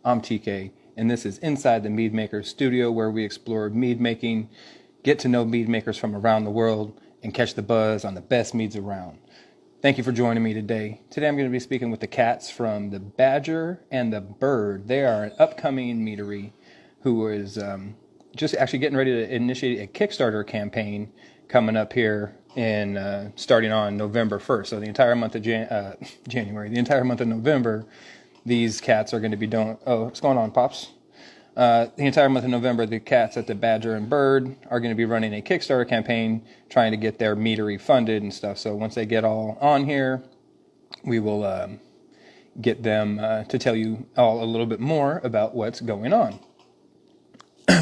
I'm TK, and this is Inside the Mead Makers Studio, where we explore mead making, get to know mead makers from around the world, and catch the buzz on the best meads around. Thank you for joining me today. Today I'm going to be speaking with the cats from the Badger and the Bird. They are an upcoming meadery who is just actually getting ready to initiate a Kickstarter campaign coming up here in starting on November 1st. So the entire month of January, the entire month of November, these cats are going to be doing. Oh, what's going on, Pops? The entire month of November, the cats at the Badger and Bird are going to be running a Kickstarter campaign trying to get their meadery funded and stuff. So once they get all on here, we will get them to tell you all a little bit more about what's going on.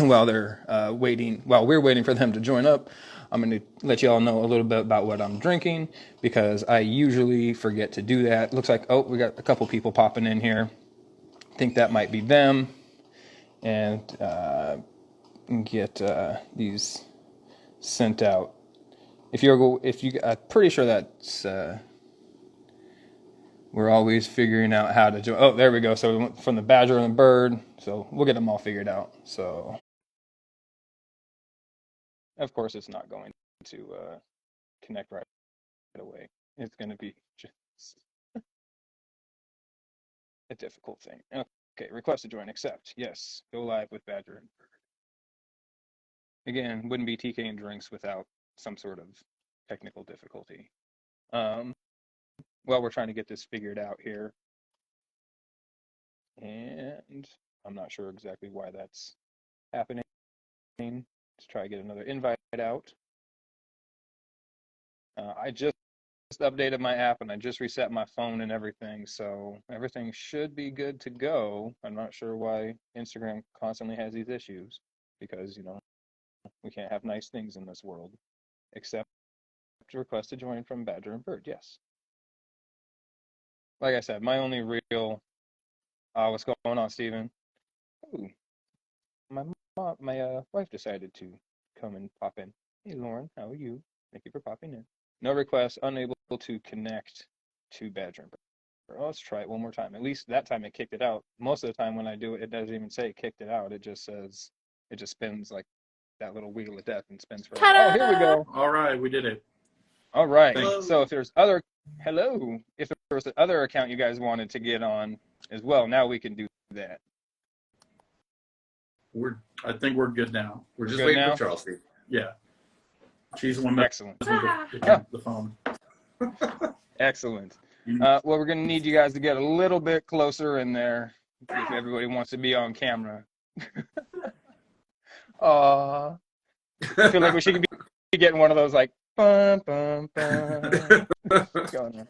While they're waiting, while we're waiting for them to join up, I'm going to let you all know a little bit about what I'm drinking because I usually forget to do that. Looks like, oh, we got a couple people popping in here. I think that might be them. And get these sent out. I'm pretty sure that's we're always figuring out how to join. Oh, there we go. So we went from the Badger and the Bird. So we'll get them all figured out. So of course it's not going to connect right away. It's going to be just a difficult thing. Okay, request to join. Accept. Yes. Go live with Badger and Bird. Again, wouldn't be TK and drinks without some sort of technical difficulty. Well, we're trying to get this figured out here. And I'm not sure exactly why that's happening. Let's try to get another invite out. I just updated my app and I just reset my phone and everything, so everything should be good to go. I'm not sure why Instagram constantly has these issues because, we can't have nice things in this world, except request to join from Badger and Bird. Yes. Like I said, my only real. What's going on, Steven? Ooh, my wife decided to come and pop in. Hey, Lauren, how are you? Thank you for popping in. No request. Unable to connect to Badger and Bird. Oh, let's try it one more time. At least that time it kicked it out. Most of the time when I do it, it doesn't even say it kicked it out. It just says it just spins like that little wheel of death and spins forever. Oh, here we go. All right, we did it. All right. Hello. So if there's if there's other account you guys wanted to get on as well, now we can do that. I think we're good now. We're just waiting for Charles. Yeah. She's the one that excellent. The phone. Excellent. Well, we're going to need you guys to get a little bit closer in there if everybody wants to be on camera. I feel like we should be getting one of those like bum bum bum. Going on.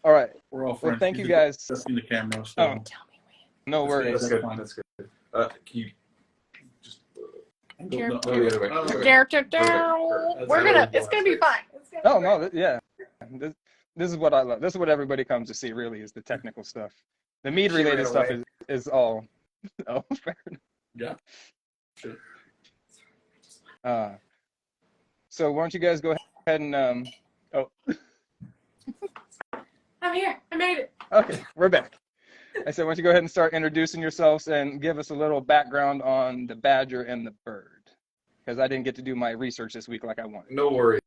All right. We're all friends. Well, thank you guys. Testing the camera. So. Oh, tell me when. No worries. That's good. That's good. Can you just We're gonna. It's gonna be fine. Oh no, yeah. This is what I love. This is what everybody comes to see. Really, is the technical stuff. The mead related stuff is all. Oh, fair enough. Yeah. Sure. So why don't you guys go ahead and oh. I'm here. I made it. Okay, we're back. I said, why don't you go ahead and start introducing yourselves and give us a little background on the Badger and the Bird, because I didn't get to do my research this week like I wanted. No worries.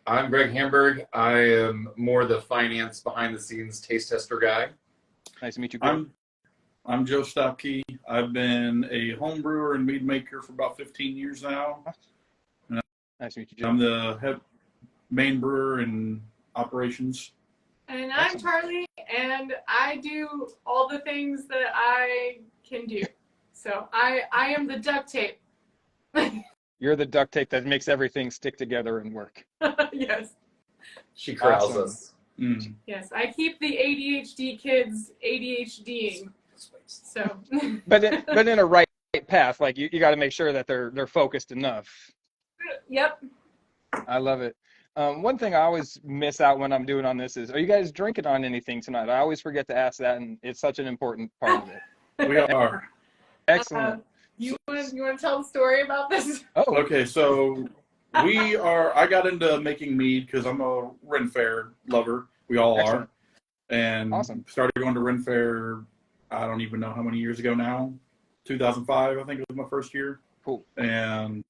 I'm Greg Hamburg. I am more the finance behind the scenes taste tester guy. Nice to meet you, Greg. I'm Joe Stopkey. I've been a home brewer and mead maker for about 15 years now. Nice to meet you, Joe. I'm the head main brewer in operations. And I'm Charlie, and I do all the things that I can do. So I am the duct tape. You're the duct tape that makes everything stick together and work. Yes. She corrals Awesome. us. Mm. Yes, I keep the ADHD kids ADHDing. So. But in a right path, like you got to make sure that they're focused enough. Yep. I love it. One thing I always miss out when I'm doing on this is, are you guys drinking on anything tonight? I always forget to ask that, and it's such an important part of it. We are. Excellent. You want to tell the story about this? Oh, Okay, so I got into making mead because I'm a Ren Fair lover. We all Excellent. are. And Awesome. started going to Ren Fair I don't even know how many years ago now. 2005, I think it was my first year. Cool. And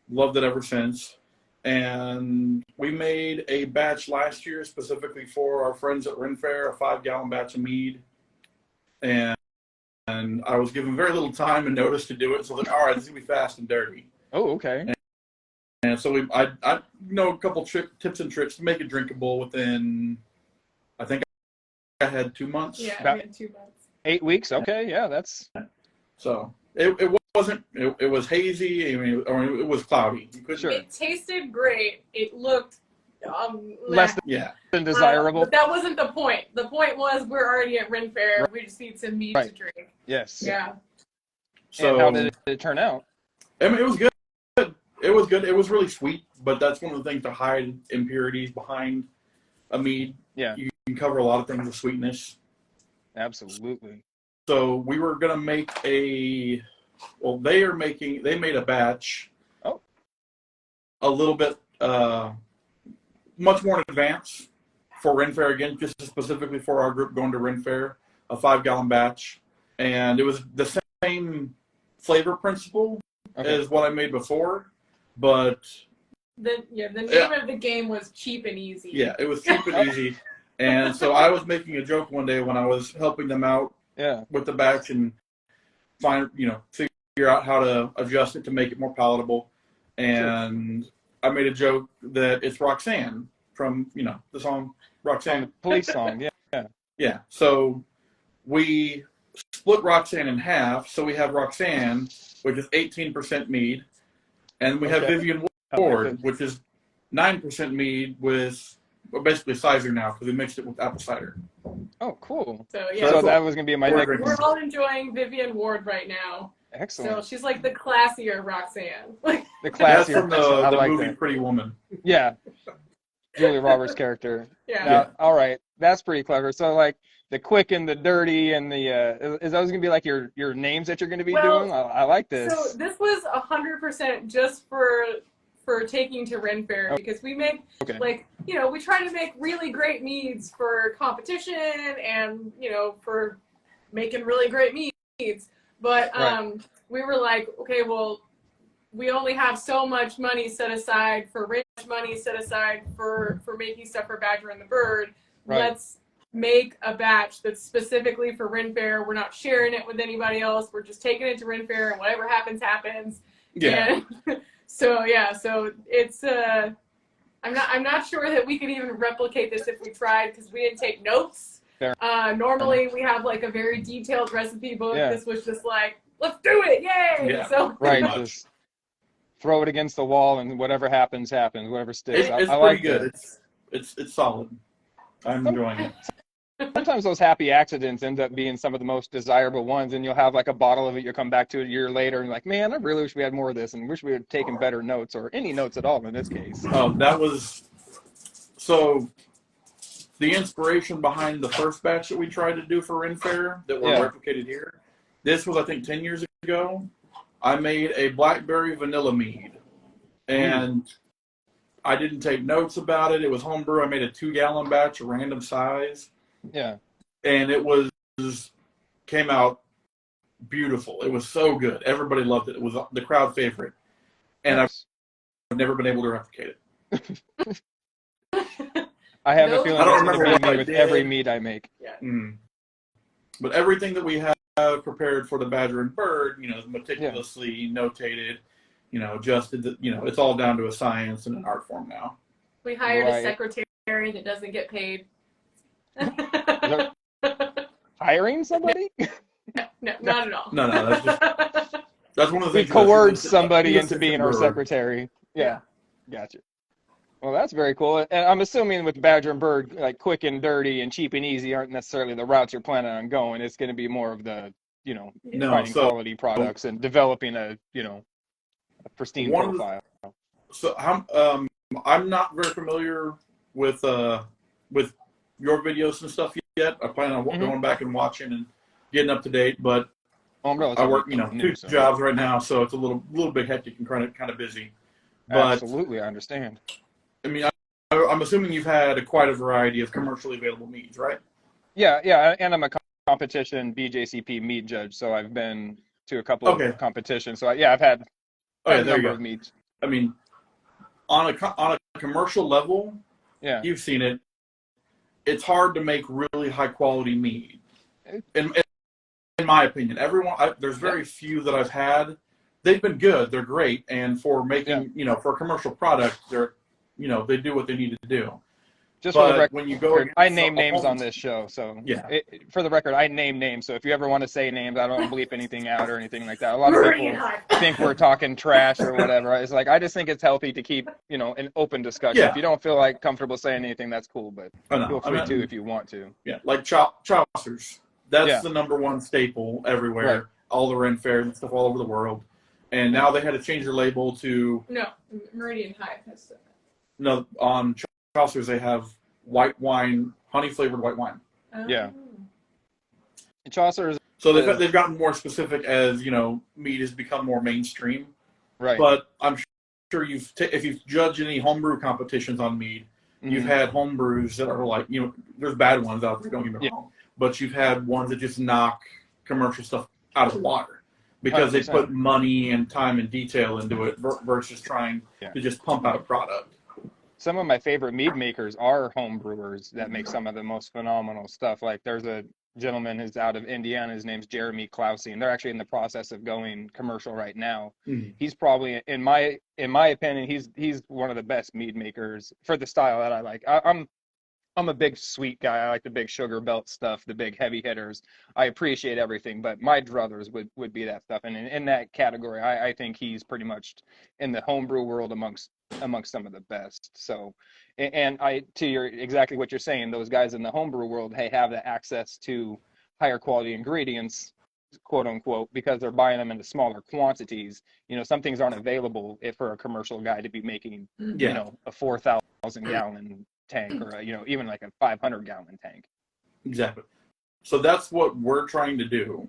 loved it ever since. And we made a batch last year specifically for our friends at Ren Fair, a 5-gallon batch of mead. And I was given very little time and notice to do it. So I was like, all right, this is going to be fast and dirty. Oh, okay. And so I know a couple tips and tricks to make it drinkable within, I think I had 2 months. Yeah, About we had 2 months. 8 weeks. Okay. Yeah, that's. So it wasn't, it was hazy. I mean, it was cloudy. You couldn't, Sure. It tasted great. It looked Less yeah. than desirable. but that wasn't the point. The point was we're already at Ren Fair. We just need some mead to drink. Yes. Yeah. So And how did it turn out? I mean, it was good. It was good. It was really sweet, but that's one of the things to hide impurities behind a mead. Yeah. You can cover a lot of things with sweetness. Absolutely. So we were gonna make they made a batch. Oh. A little bit much more in advance for Ren Fair again, just specifically for our group going to Ren Fair, a 5-gallon batch. And it was the same flavor principle as what I made before, but The name of the game was Cheap and Easy. yeah, it was cheap and easy. And so I was making a joke one day when I was helping them out with the batch and figure out how to adjust it to make it more palatable. And I made a joke that it's Roxanne from, the song Roxanne. Police song. Yeah. Yeah. So we split Roxanne in half. So we have Roxanne, which is 18% mead. And we have Vivian Ward, which is 9% mead with basically cider now because we mixed it with apple cider. Oh, cool. So yeah. So that was going to be my next. We're all enjoying Vivian Ward right now. Excellent. So she's like the classier Roxanne. The That's classier. from the like movie that. Pretty Woman. Yeah. Julia Roberts' character. Yeah. Now, all right. That's pretty clever. So, like, the quick and the dirty and the is those going to be like your names that you're going to be doing? I like this. So this was 100% just for taking to Ren Fair because we make we try to make really great meads for competition and for making really great meads. But we were like, okay, well, we only have so much money set aside for money set aside for making stuff for Badger and the Bird. Right. Let's make a batch that's specifically for Ren Fair. We're not sharing it with anybody else. We're just taking it to Ren Fair, and whatever happens, happens. Yeah. And so it's I'm not sure that we could even replicate this if we tried because we didn't take notes. Normally we have like a very detailed recipe book. Yeah. This was just like, let's do it, yay! Yeah. So Just throw it against the wall and whatever happens, happens. Whatever sticks. It's I pretty like good. that. It's solid. I'm enjoying it. Sometimes those happy accidents end up being some of the most desirable ones, and you'll have like a bottle of it. You'll come back to it a year later and like, man, I really wish we had more of this, and wish we had taken better notes or any notes at all in this case. That was so. The inspiration behind the first batch that we tried to do for Ren Fair that were replicated here. This was, I think, 10 years ago. I made a blackberry vanilla mead, and I didn't take notes about it. It was homebrew. I made a 2-gallon batch, a random size. Yeah. And it came out beautiful. It was so good. Everybody loved it. It was the crowd favorite. And I've never been able to replicate it. I have a feeling I don't it's going remember to be what me I with did. every mead I make. yeah. But everything that we have prepared for the Badger and Bird, is meticulously notated, adjusted. It's all down to a science and an art form now. We hired a secretary that doesn't get paid. Hiring somebody? No, not at all. No, that's one of the We things. coerced somebody into assistant being our brewer. secretary. Yeah. Gotcha. Well, that's very cool. And I'm assuming with Badger and Bird, like quick and dirty and cheap and easy aren't necessarily the routes you're planning on going. It's going to be more of the, finding quality products and developing a pristine profile. So I'm not very familiar with your videos and stuff yet. I plan on going back and watching and getting up to date, but I work, two jobs right now, so it's a little bit hectic and kind of busy. But absolutely, I understand. I mean, I'm assuming you've had quite a variety of commercially available meads, right? Yeah, and I'm a competition BJCP mead judge, so I've been to a couple Okay. of competitions. So yeah, I've had a there you number go. of meads. I mean, on a commercial level, Yeah. you've seen it. It's hard to make really high quality mead. In my opinion, there's very few that I've had. They've been good. They're great, and for making for a commercial product, they do what they need to do. Just for the record, when you go, I name names on this show, so yeah. For the record, I name names. So if you ever want to say names, I don't bleep anything out or anything like that. A lot of people think we're talking trash or whatever. It's like I just think it's healthy to keep an open discussion. Yeah. If you don't feel like comfortable saying anything, that's cool, but feel free to if you want to. Yeah, like Chaucer's. That's the number one staple everywhere. Right. All the Ren fairs and stuff all over the world. And now they had to change their label to Meridian Hive has to. No, on Chaucer's they have white wine, honey flavored white wine. Oh. Yeah. And Chaucer's. So they've gotten more specific as mead has become more mainstream. Right. But I'm sure if you've judged any homebrew competitions on mead, you've had homebrews that are like there's bad ones out there. Don't get me wrong, but you've had ones that just knock commercial stuff out of the water because 100%. They put money and time and detail into it versus trying to just pump out a product. Some of my favorite mead makers are home brewers that make some of the most phenomenal stuff. Like there's a gentleman who's out of Indiana. His name's Jeremy Clousey, and they're actually in the process of going commercial right now. He's probably, in my opinion, he's one of the best mead makers for the style that I like. I'm a big sweet guy. I like the big sugar belt stuff, the big heavy hitters. I appreciate everything, but my druthers would be that stuff. And in that category, I think he's pretty much in the homebrew world amongst some of the best. So, and exactly what you're saying, those guys in the homebrew world, have the access to higher quality ingredients, quote unquote, because they're buying them into smaller quantities. Some things aren't available for a commercial guy to be making, a 4,000 gallon tank or even like a 500 gallon tank. Exactly. So that's what we're trying to do.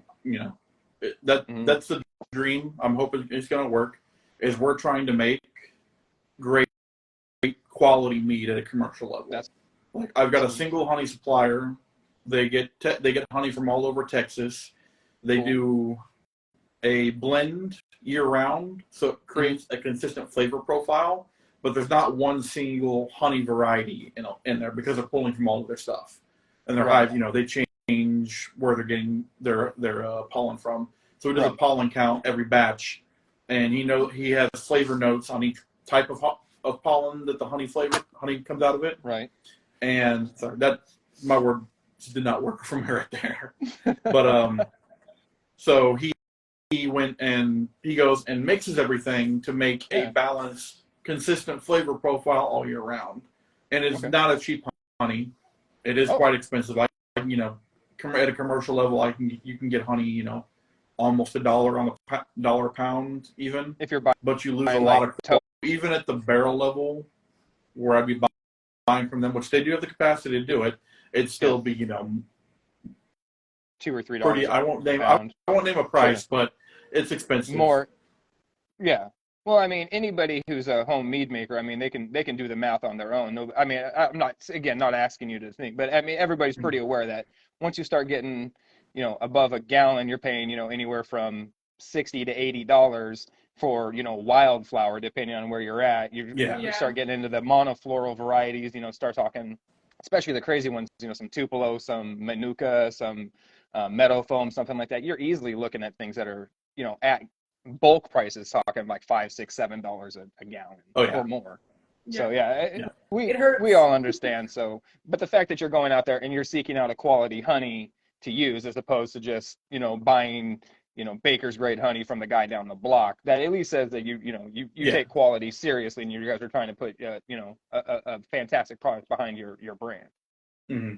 That's the dream. I'm hoping it's going to work. Is we're trying to make great quality mead at a commercial level. Like I've got a single honey supplier. They get honey from all over Texas. They do a blend year round, so it creates a consistent flavor profile. But there's not one single honey variety in there because they're pulling from all of their stuff, and their hive, they change where they're getting their pollen from. So he does a pollen count every batch, and he has flavor notes on each type of pollen that the honey comes out of it. Right. And sorry, that my word did not work from right there, but so he went and he goes and mixes everything to make a balanced, consistent flavor profile all year round, and it's not a cheap honey. It is quite expensive. At a commercial level, you can get honey, almost $1 on the dollar a pound even. If you're buying, but you lose a lot of even at the barrel level, where I'd be buying from them, which they do have the capacity to do it. It'd still be $2 or $3. I won't name a price, but it's expensive. More, yeah. Well, I mean, anybody who's a home mead maker, I mean, they can do the math on their own. No, I mean, I'm not asking you to think, but I mean, everybody's pretty aware that once you start getting, above a gallon, you're paying, anywhere from $60 to $80 for, wildflower, depending on where you're at. You start getting into the monofloral varieties, start talking, especially the crazy ones, some Tupelo, some Manuka, some meadow foam, something like that. You're easily looking at things that are, at bulk prices, talking like $5, $6, $7 a gallon or more. So we all understand. So, but the fact that you're going out there and you're seeking out a quality honey to use, as opposed to just buying baker's grade honey from the guy down the block, that at least says that you take quality seriously, and you guys are trying to put a fantastic product behind your brand. Mm-hmm.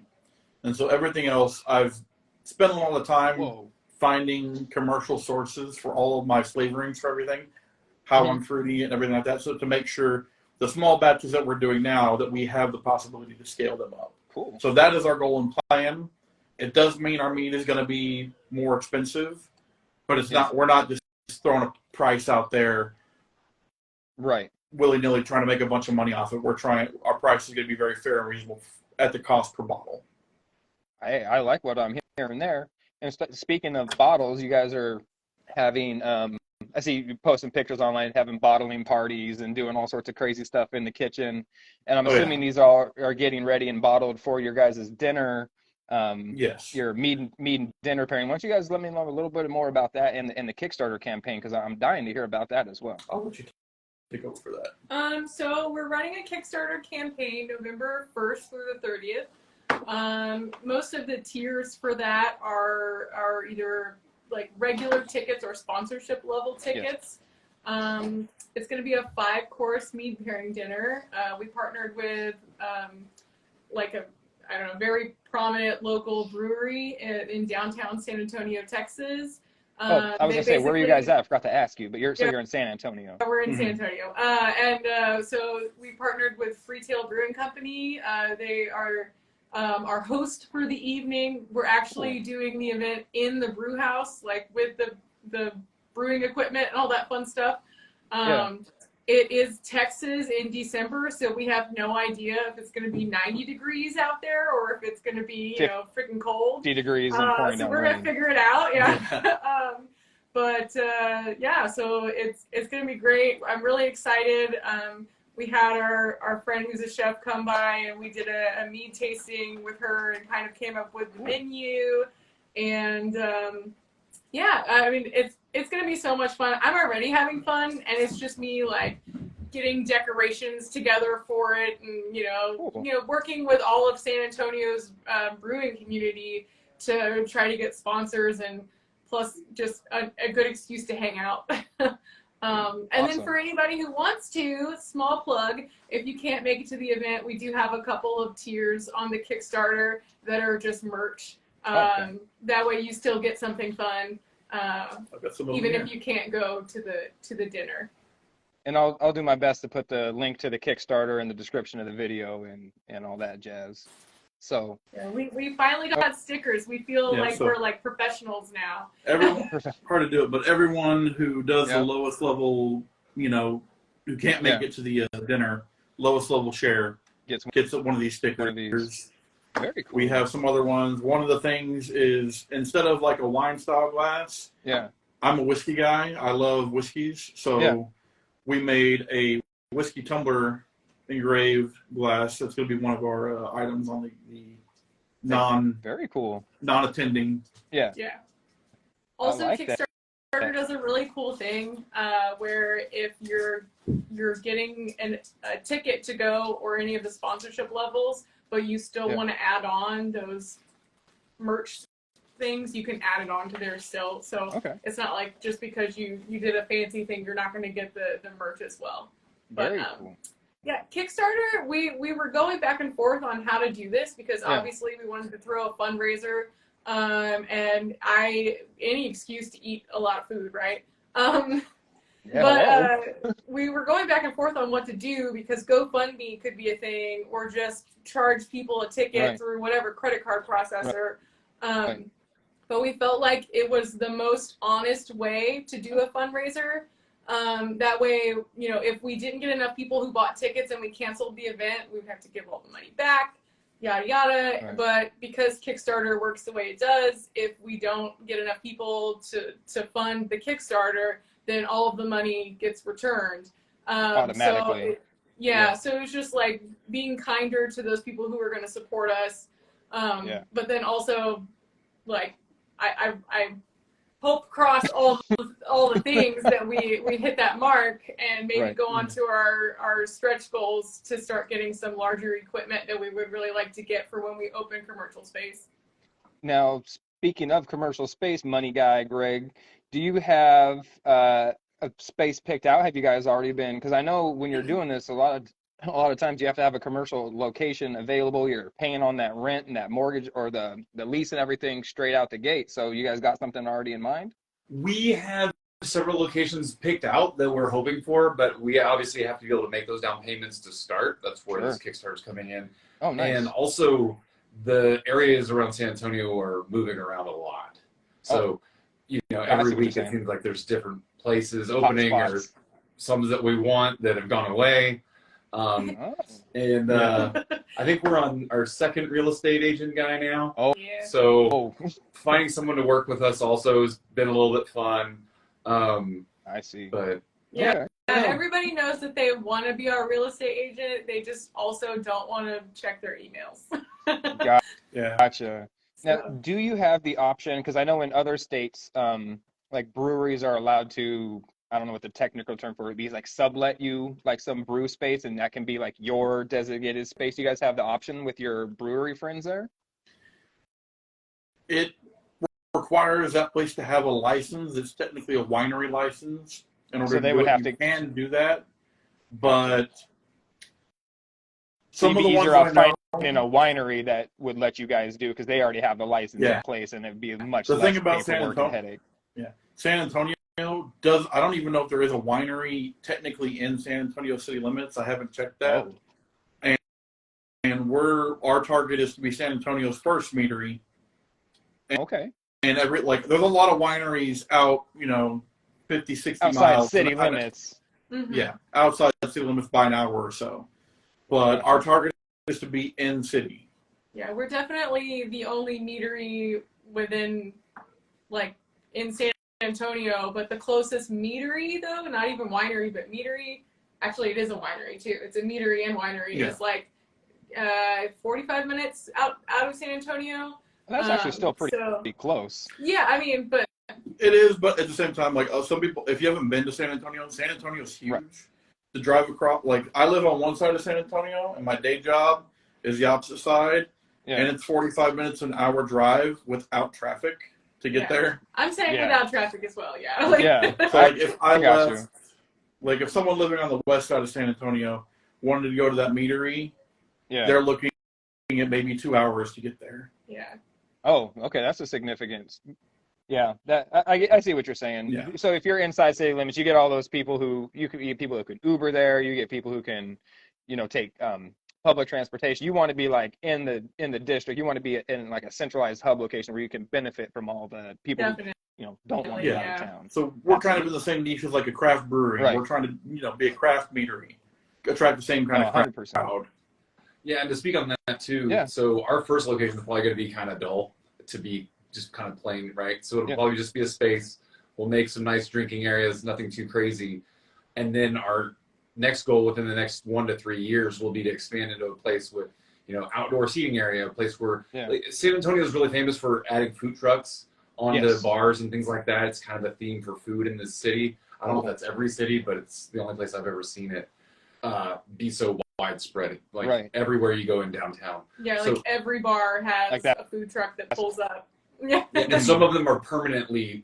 And so everything else, I've spent a lot of time finding commercial sources for all of my flavorings for everything, how I'm fruity and everything like that. So to make sure the small batches that we're doing now, that we have the possibility to scale them up. Cool. So that is our goal and plan. It does mean our meat is going to be more expensive, but it's not. We're not just throwing a price out there, right, willy-nilly trying to make a bunch of money off it. Our price is going to be very fair and reasonable at the cost per bottle. I like what I'm hearing there. And speaking of bottles, you guys are having I see you posting pictures online, having bottling parties and doing all sorts of crazy stuff in the kitchen. And I'm Oh assuming yeah. these all are getting ready and bottled for your guys' dinner, Yes. your mead dinner pairing. Why don't you guys let me know a little bit more about that and the Kickstarter campaign, because I'm dying to hear about that as well. I'll let you take over for that. So we're running a Kickstarter campaign November 1st through the 30th. Most of the tiers for that are either like regular tickets or sponsorship level tickets. Yes. It's going to be a 5-course mead pairing dinner. We partnered with like a very prominent local brewery in downtown San Antonio, Texas. I was gonna say, where are you guys at? I forgot to ask you, but you're in San Antonio. We're in San Antonio, so we partnered with Freetail Brewing Company. They are our host for the evening. We're actually doing the event in the brew house, like with the brewing equipment and all that fun stuff. It is Texas in December, so we have no idea if it's going to be 90 degrees out there or if it's going to be, freaking cold. 50 degrees and pouring down so we're rain. going to figure it out, so it's going to be great. I'm really excited. We had our friend who's a chef come by, and we did a mead tasting with her and kind of came up with the menu. And it's going to be so much fun. I'm already having fun, and it's just me like getting decorations together for it, and working with all of San Antonio's brewing community to try to get sponsors, and plus just a good excuse to hang out. Awesome. Then for anybody who wants to, small plug, if you can't make it to the event, we do have a couple of tiers on the Kickstarter that are just merch. That way you still get something fun, even if you can't go to the dinner. And I'll do my best to put the link to the Kickstarter in the description of the video and all that jazz. So we finally got stickers. We feel like we're like professionals now. Everyone hard to do it, but everyone who does the lowest level, who can't make it to the dinner, lowest level share gets one of these stickers. Very cool. We have some other ones. One of the things is, instead of like a wine style glass, I'm a whiskey guy. I love whiskeys. So we made a whiskey tumbler engraved glass. That's going to be one of our items on the very cool non-attending. Yeah. Also, like Kickstarter does a really cool thing where if you're getting a ticket to go or any of the sponsorship levels, but you still want to add on those merch things, you can add it on to there still. So it's not like just because you did a fancy thing, you're not going to get the merch as well. Very cool. Yeah, Kickstarter, we were going back and forth on how to do this because obviously we wanted to throw a fundraiser, and any excuse to eat a lot of food, right? We were going back and forth on what to do because GoFundMe could be a thing, or just charge people a ticket through whatever credit card processor. But we felt like it was the most honest way to do a fundraiser. That way, if we didn't get enough people who bought tickets and we canceled the event, we would have to give all the money back, yada, yada. Right. But because Kickstarter works the way it does, if we don't get enough people to fund the Kickstarter, then all of the money gets returned. Automatically. So it's just like being kinder to those people who are going to support us. But then also, like, I hope cross all the things that we hit that mark and maybe go on to our stretch goals to start getting some larger equipment that we would really like to get for when we open commercial space. Now, speaking of commercial space, money guy Greg, do you have a space picked out? Have you guys already been? Because I know when you're doing this, a lot of times you have to have a commercial location available. You're paying on that rent and that mortgage or the lease and everything straight out the gate. So you guys got something already in mind? We have several locations picked out that we're hoping for, but we obviously have to be able to make those down payments to start. That's where this Kickstarter is coming in. Oh, nice. And also the areas around San Antonio are moving around a lot. So, every week it seems like there's different places opening or some that we want that have gone away. And I think we're on our second real estate agent guy now. Oh, Yeah. So finding someone to work with us also has been a little bit fun. I see. But Yeah. Everybody knows that they want to be our real estate agent. They just also don't want to check their emails. Gotcha. Now, So, do you have the option? Because I know in other states, like breweries are allowed to, I don't know what the technical term for it is, like sublet you like some brew space, and that can be like your designated space. You guys have the option with your brewery friends there? It requires that place to have a license. It's technically a winery license. In order So they to do would it, have you to. can do that, but So some you'd of be the ones easier that I off know, finding a winery that would let you guys do because they already have the license in yeah. place, and it'd be much The less thing about San paperwork and Antonio, headache. yeah, San Antonio does. I don't even know if there is a winery technically in San Antonio city limits. I haven't checked that. Oh, And our target is to be San Antonio's first meadery. okay. And there's a lot of wineries out, 50, 60 Outside miles. city limits. Yeah, outside the city limits by an hour or so. But our target is to be in city. yeah, we're definitely the only meadery within, in San Antonio, but the closest meadery, though, not even winery, but meadery, actually it is a winery, too. It's a meadery and winery. Yeah. It's 45 minutes out of San Antonio. That's actually still pretty close. Yeah, I mean, but It is, but at the same time, some people, if you haven't been to San Antonio's huge. Right. To drive across, I live on one side of San Antonio, and my day job is the opposite side, and it's 45 minutes, an hour drive without traffic to get there. I'm saying without traffic as well, yeah. So if I left, if someone living on the west side of San Antonio wanted to go to that meadery, they're looking at maybe 2 hours to get there. Yeah. Oh, okay, that's a significance. Yeah, that I see what you're saying. Yeah. So if you're inside city limits, you get all those people who you get people who can Uber there. You get people who can, take public transportation. You want to be like in the district. You want to be in like a centralized hub location where you can benefit from all the people who don't want to get out of town. So we're kind of in the same niche as like a craft brewery. Right. We're trying to be a craft meadery, attract the same kind of 100%. crowd. yeah, and to speak on that too. Yeah. So our first location is probably going to be kind of dull to be just kind of plain, right? So it'll probably just be a space. We'll make some nice drinking areas, nothing too crazy. And then our next goal within the next 1 to 3 years will be to expand into a place with, outdoor seating area, a place where San Antonio is really famous for adding food trucks onto bars and things like that. It's kind of a theme for food in this city. I don't know if that's every city, but it's the only place I've ever seen it be so widespread, everywhere you go in downtown. Yeah, every bar has a food truck that pulls up. Yeah. And some of them are permanently,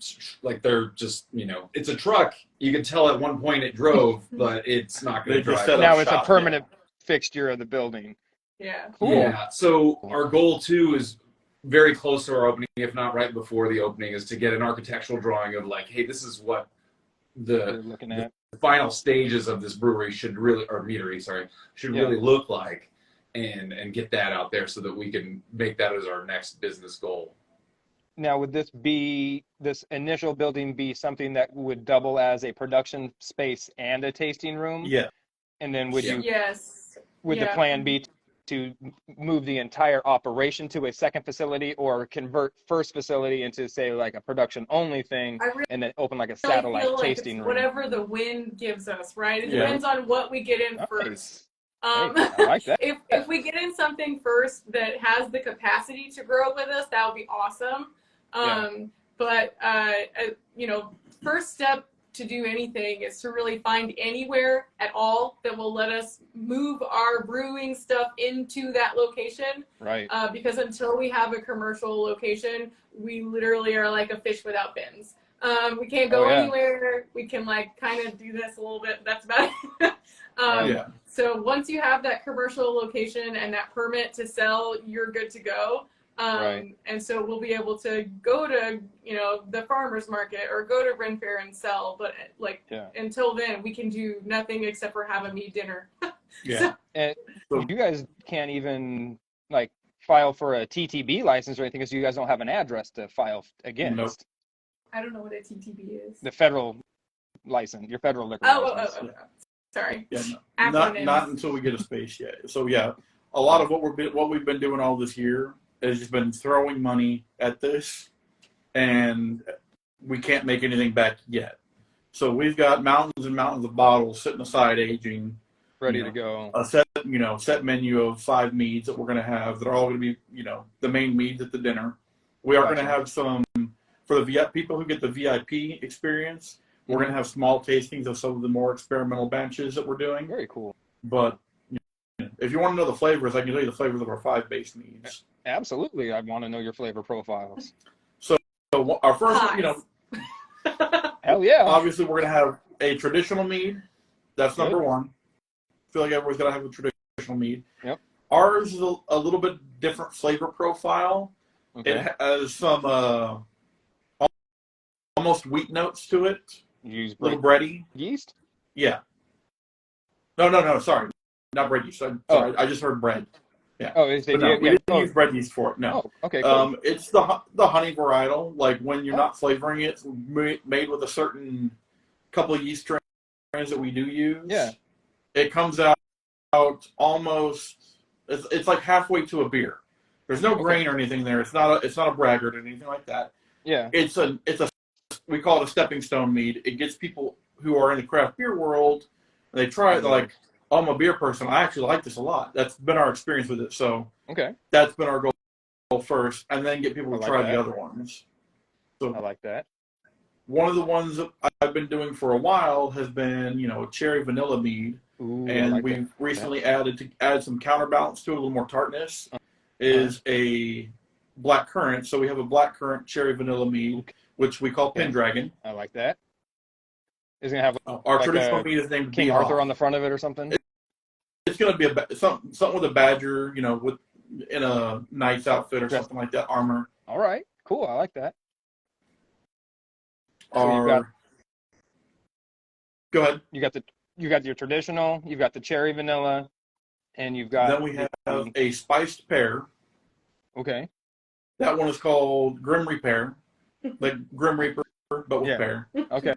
they're just, it's a truck. You can tell at one point it drove, but it's not going to drive. Now it's a permanent fixture of the building. Yeah. Cool. Yeah. So our goal too is very close to our opening, if not right before the opening, is to get an architectural drawing of hey, this is what the final stages of this brewery meadery really look like, and get that out there so that we can make that as our next business goal. Now, would this initial building be something that would double as a production space and a tasting room? Yeah. And then would the plan be to move the entire operation to a second facility, or convert first facility into, say, like a production only thing, and then open like a satellite tasting room? Whatever the wind gives us, right? It depends on what we get in first. I like that. If we get in something first that has the capacity to grow with us, that would be awesome. But first step to do anything is to really find anywhere at all that will let us move our brewing stuff into that location. Right. Because until we have a commercial location, we literally are like a fish without fins. We can't go anywhere. We can kind of do this a little bit. That's about it. So once you have that commercial location and that permit to sell, you're good to go. And so we'll be able to go to, the farmer's market or go to Ren Fair and sell. But until then, we can do nothing except for have a mead dinner. And you guys can't even file for a TTB license or anything because you guys don't have an address to file against. Nope. I don't know what a TTB is. The federal license, your federal liquor license. Oh. Sorry. Yeah, no, Acronyms. not until we get a space yet. So yeah, a lot of what we've been doing all this year has just been throwing money at this, and we can't make anything back yet. So we've got mountains and mountains of bottles sitting aside, aging, Ready to go. A set menu of 5 meads that we're going to have that are all going to be the main meads at the dinner. We are going to have some for the people who get the VIP experience. We're going to have small tastings of some of the more experimental batches that we're doing. Very cool. But if you want to know the flavors, I can tell you the flavors of our 5 base meads. Absolutely, I want to know your flavor profiles. So our first, hell yeah. Obviously, we're going to have a traditional mead. That's number one. I feel like everyone's got to have a traditional mead. Yep. Ours is a little bit different flavor profile. Okay. It has some almost wheat notes to it. You use little bready. Yeast? Yeah. No. Sorry, not bread yeast. Sorry, I just heard bread. Yeah. Oh, we didn't use bread yeast for it. No. Oh, okay. Cool. It's the honey varietal. Like when you're not flavoring it, it's made with a certain couple of yeast strains that we do use. Yeah. It comes out almost. It's like halfway to a beer. There's no grain or anything there. It's not a braggart or anything like that. Yeah. It's a we call it a stepping stone mead. It gets people who are in the craft beer world, and they try it. They're like, "Oh, I'm a beer person. I actually like this a lot." That's been our experience with it. So that's been our goal first, and then get people to try the other ones. So I like that. One of the ones that I've been doing for a while has been, a cherry vanilla mead. Ooh, and like we've recently added some counterbalance to it, a little more tartness, is a black currant. So we have a black currant cherry vanilla mead, which we call Pendragon. I like that. Is it going to have our traditional mead is named King Arthur on the front of it or something? It's going to be something with a badger, in a knight's outfit or something like that, armor. All right, cool. I like that. So go ahead. You got your traditional, you've got the cherry vanilla, and you've got... Then we have a spiced pear. Okay. That one is called Grim Reaper, like Grim Reaper, but with pear. Okay.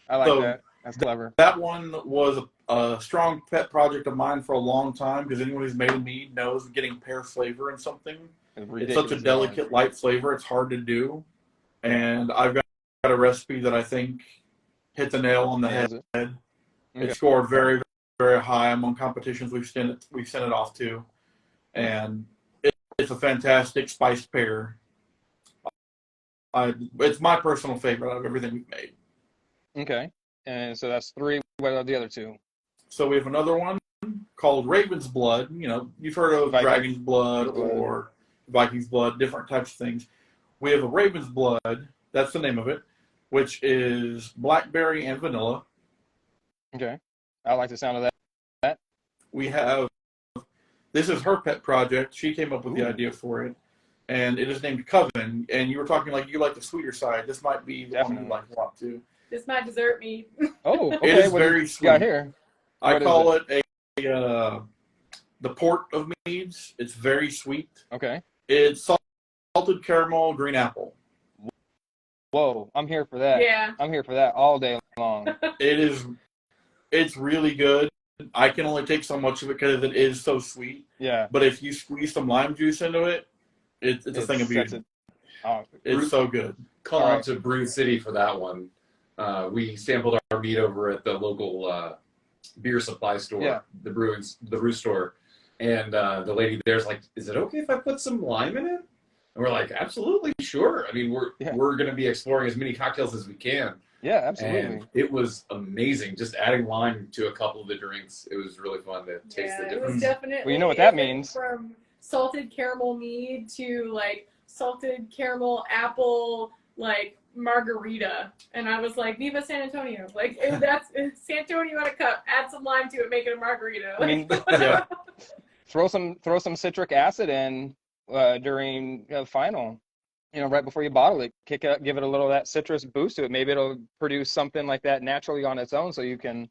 I like that. That's clever. That one was a strong pet project of mine for a long time, because anyone who's made a mead knows getting pear flavor in something. It's such a delicate, light flavor. It's hard to do. And I've got a recipe that I think hit the nail on the head. It scored very, very high among competitions we've sent it off to, and it's a fantastic spiced pear. It's my personal favorite out of everything we've made. Okay, and so that's 3. What are the other 2? So we have another one called Raven's Blood. You've heard of Dragon's Blood or Viking's Blood, different types of things. We have a Raven's Blood. That's the name of it, which is blackberry and vanilla. Okay. I like the sound of that. We have, this is her pet project. She came up with the idea for it, and it is named Coven. And you were talking like you like the sweeter side. This might be the one you like a lot too. This is my dessert mead. Oh, okay. It is very sweet. Got here? I call it the port of meads. It's very sweet. Okay. It's salted caramel, green apple. Whoa, I'm here for that. Yeah. I'm here for that all day long. It's really good. I can only take so much of it because it is so sweet. Yeah. But if you squeeze some lime juice into it, it's a thing of beauty. It's so good. Call out to Brew City for that one. We sampled our mead over at the local beer supply store, the brew store, and the lady there's like, "Is it okay if I put some lime in it?" And we're like, "Absolutely, sure." I mean, we're going to be exploring as many cocktails as we can. Yeah, absolutely. And it was amazing. Just adding lime to a couple of the drinks, it was really fun to taste the difference. It was definitely. Well, you know what that means. From salted caramel mead to like salted caramel apple margarita, and I was like, "Viva San Antonio!" That's San Antonio in a cup. Add some lime to it, make it a margarita. I mean, throw some citric acid in during final. Right before you bottle it, give it a little of that citrus boost to it. Maybe it'll produce something like that naturally on its own, so you can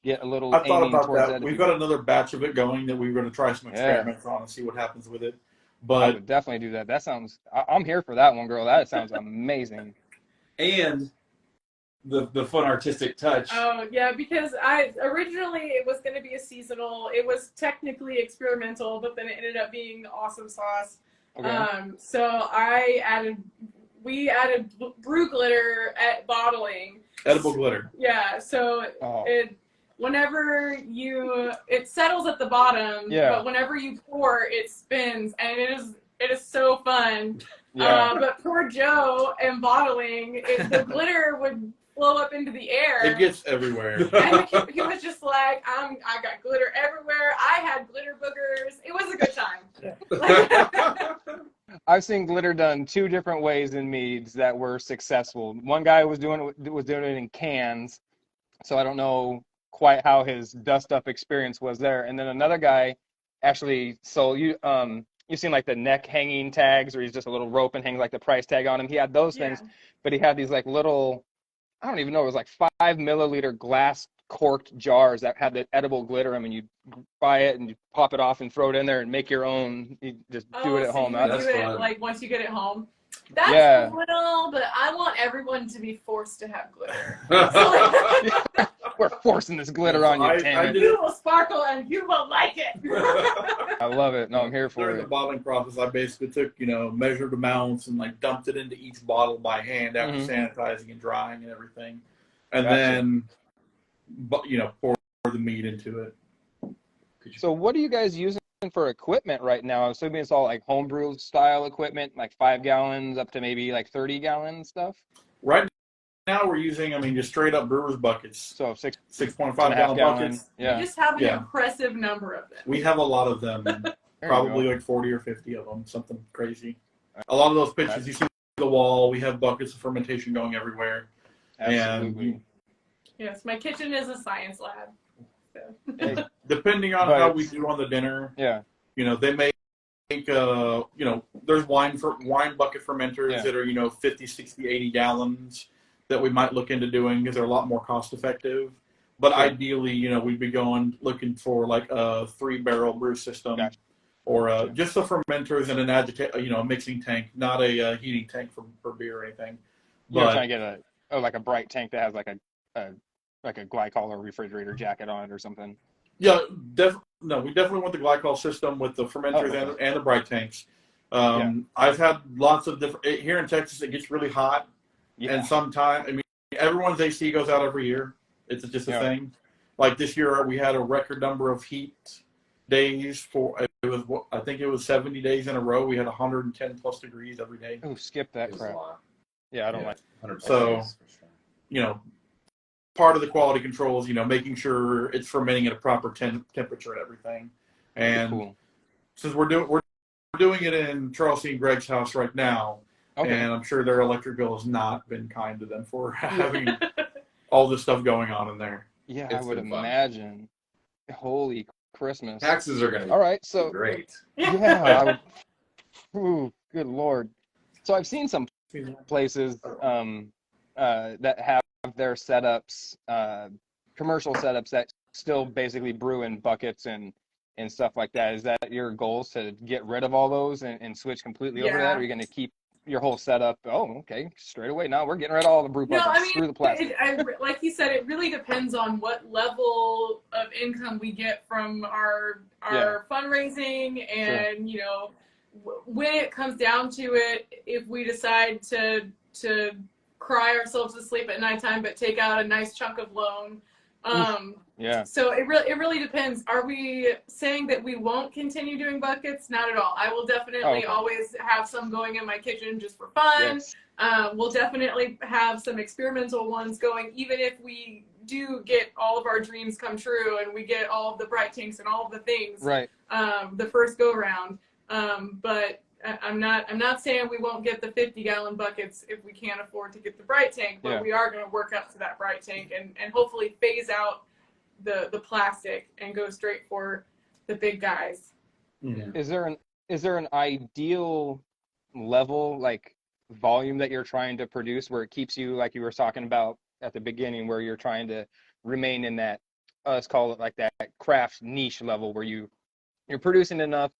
get a little. I thought about that. We've got another batch of it going that we were going to try some experiments on and see what happens with it. But I would definitely do that. That sounds. I'm here for that one, girl. That sounds amazing. And the fun artistic touch. Oh yeah, because originally it was going to be a seasonal. It was technically experimental, but then it ended up being awesome sauce. Okay. So we added brew glitter at bottling. Edible glitter. Yeah, so it settles at the bottom, but whenever you pour, it spins, and it is so fun. Yeah. But poor Joe and bottling, the glitter would blow up into the air. It gets everywhere. And he was just like, I got glitter everywhere. I had glitter boogers. It was a good time. I've seen glitter done 2 different ways in meads that were successful. One guy was doing it in cans, so I don't know quite how his dust up experience was there. And then another guy actually, so you've seen like the neck hanging tags where he's just a little rope and hangs like the price tag on him. He had those things, but he had these like little, I don't even know, it was like 5 milliliter glass corked jars that had the edible glitter in them, and you buy it and you pop it off and throw it in there and make your own. You just do it at home. That's fun. Like once you get it home. That's cool, but I want everyone to be forced to have glitter. We're forcing this glitter on you, Tam. You will sparkle and you will like it. I love it. No, I'm here for During the bottling process, I basically took, measured amounts and like dumped it into each bottle by hand after sanitizing and drying and everything. And then, pour the mead into it. So what are you guys using for equipment right now? I'm assuming it's all like homebrew style equipment, like 5 gallons up to maybe like 30 gallon stuff. Right now we're using, just straight up brewer's buckets. So 6.5 gallon buckets. Yeah. We just have an impressive number of them. We have a lot of them, probably like 40 or 50 of them, something crazy. A lot of those pictures you see on the wall, we have buckets of fermentation going everywhere. Absolutely. Yes, my kitchen is a science lab. So. Depending on how we do on the dinner, they make, there's wine bucket fermenters that are, 50, 60, 80 gallons that we might look into doing because they're a lot more cost effective. But ideally, we'd be looking for like a 3-barrel brew system or just the fermenters and an a mixing tank, not a heating tank for beer or anything. You're trying to get a bright tank that has like a glycol or refrigerator jacket on it or something. Yeah, we definitely want the glycol system with the fermenters and the bright tanks. I've had lots of different, here in Texas it gets really hot, and sometimes, everyone's AC goes out every year. It's just a thing. Like this year we had a record number of heat days I think it was 70 days in a row. We had 110 plus degrees every day. Oh, skip that crap. Yeah, I don't like 100%. So, part of the quality control is, making sure it's fermenting at a proper temperature and everything. And since we're doing it in Charles C. and Greg's house right now, and I'm sure their electric bill has not been kind to them for having all this stuff going on in there. Yeah, I would imagine. Holy Christmas. Taxes are going to be great. Yeah. Good Lord. So I've seen some places that have their setups, commercial setups that still basically brew in buckets and stuff like that. Is that your goals to get rid of all those and switch completely over to that? Or are you going to keep your whole setup? Straight away. No, we're getting rid of all the brew buckets. Screw the plastic. Like you said, it really depends on what level of income we get from our fundraising, and when it comes down to it, if we decide to cry ourselves to sleep at nighttime but take out a nice chunk of loan. So it really depends. Are we saying that we won't continue doing buckets? Not at all. I will definitely always have some going in my kitchen just for fun. We'll definitely have some experimental ones going, even if we do get all of our dreams come true and we get all of the bright tanks and all of the things the first go round. But I'm not saying we won't get the 50-gallon buckets if we can't afford to get the bright tank, but we are going to work up to that bright tank and hopefully phase out the plastic and go straight for the big guys. Is there an ideal level, like volume, that you're trying to produce where it keeps you, like you were talking about at the beginning, where you're trying to remain in that, let's call it like that craft niche level, where you're producing enough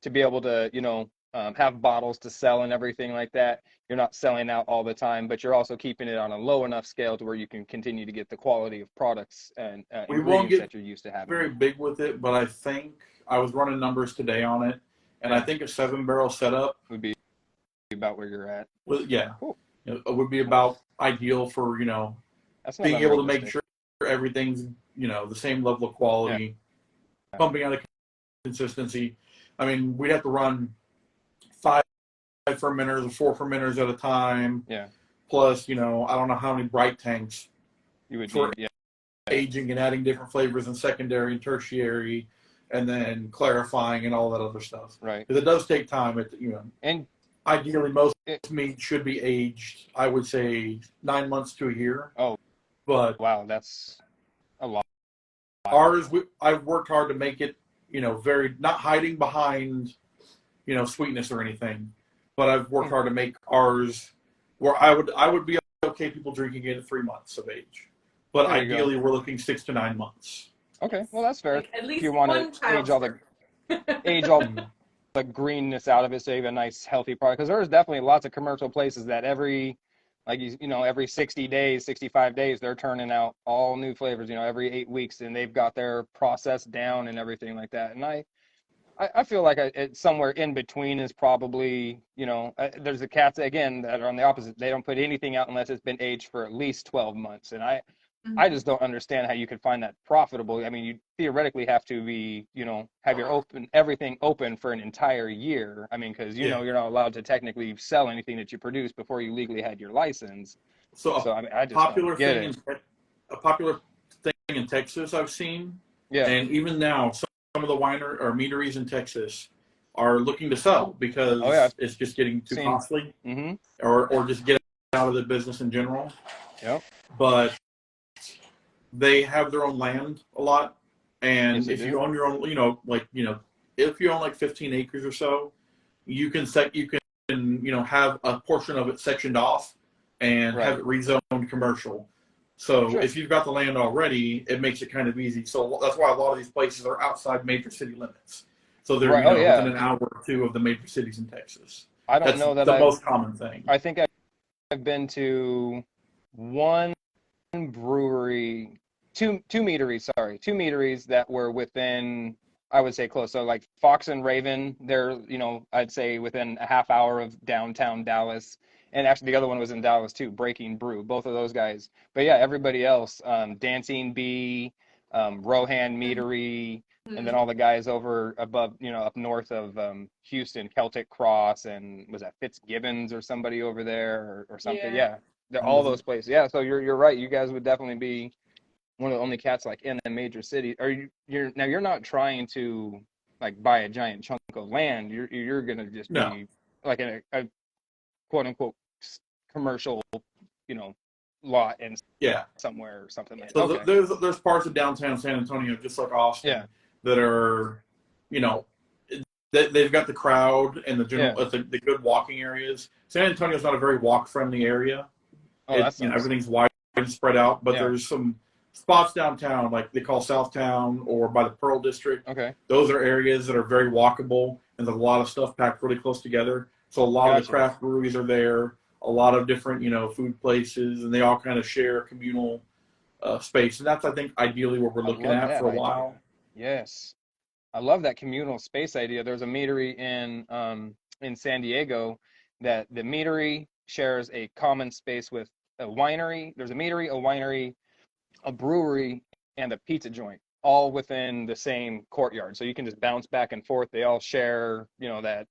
to be able to have bottles to sell and everything like that. You're not selling out all the time, but you're also keeping it on a low enough scale to where you can continue to get the quality of products and We won't ingredients get that you're used to having. very big with it, but I think I was running numbers today on it, and I think a 7-barrel setup would be about where you're at. Well, yeah, Cool. it would be about ideal for That's not being able to make unrealistic. sure everything's the same level of quality, pumping out a consistency. I mean, we'd have to run 5 fermenters or 4 fermenters at a time. Yeah. Plus, I don't know how many bright tanks You would for need, aging and adding different flavors in secondary and tertiary, and then clarifying and all that other stuff. right. Because it does take time. And Ideally, most meat should be aged, I would say, 9 months to a year. Oh, but wow, that's a lot. Ours, I've worked hard to make it, very not hiding behind, sweetness or anything. But I've worked hard to make ours where I would be okay people drinking it at 3 months of age. But ideally, we're looking 6 to 9 months. Okay, well that's fair. Like, at least if you want to age all the greenness out of it, so you have a nice healthy product. Because there's definitely lots of commercial places that every 60 days, 65 days, they're turning out all new flavors. Every 8 weeks, and they've got their process down and everything like that. And I feel like it's somewhere in between is probably, there's the cats again that are on the opposite. They don't put anything out unless it's been aged for at least 12 months, and I just don't understand how you could find that profitable. I mean, you theoretically have to be, have your everything open for an entire year. I mean, because you're not allowed to technically sell anything that you produce before you legally had your license. So I mean, I just popular don't get thing it. a popular thing in Texas I've seen, and even now some of the winery or meaderies in Texas are looking to sell because it's just getting too costly, or just get out of the business in general. Yep. But they have their own land a lot, and if you own your own, if you own like 15 acres or so, you can have a portion of it sectioned off and have it rezoned commercial. So if you've got the land already, it makes it kind of easy. So that's why a lot of these places are outside major city limits. So they're within an hour or two of the major cities in Texas. That's the most common thing. I think I've been to one brewery, two meaderies that were within, I would say, close. So like Fox and Raven, they're, I'd say within a half hour of downtown Dallas. And actually the other one was in Dallas too, Breaking Brew, both of those guys. But yeah, everybody else, Dancing Bee, Rohan Meadery, and then all the guys over above, up north of Houston, Celtic Cross, and was that Fitzgibbons or somebody over there or something? Yeah. They're all those places. Yeah, so you're right. You guys would definitely be one of the only cats like in a major city. You're not trying to like buy a giant chunk of land. You're gonna just be like in a quote unquote commercial, lot and somewhere or something like that. So there's parts of downtown San Antonio, just like Austin, that are, they've got the crowd and the general, the good walking areas. San Antonio's not a very walk-friendly area. Everything's wide and spread out, but there's some spots downtown, like they call Southtown or by the Pearl District. Okay. Those are areas that are very walkable, and there's a lot of stuff packed really close together. So a lot of the craft breweries are there, a lot of different, food places, and they all kind of share communal space. And that's, I think, ideally what we're looking at for a while. Yes. I love that communal space idea. There's a meadery in San Diego that the meadery shares a common space with a winery. There's a meadery, a winery, a brewery, and a pizza joint, all within the same courtyard. So you can just bounce back and forth. They all share, that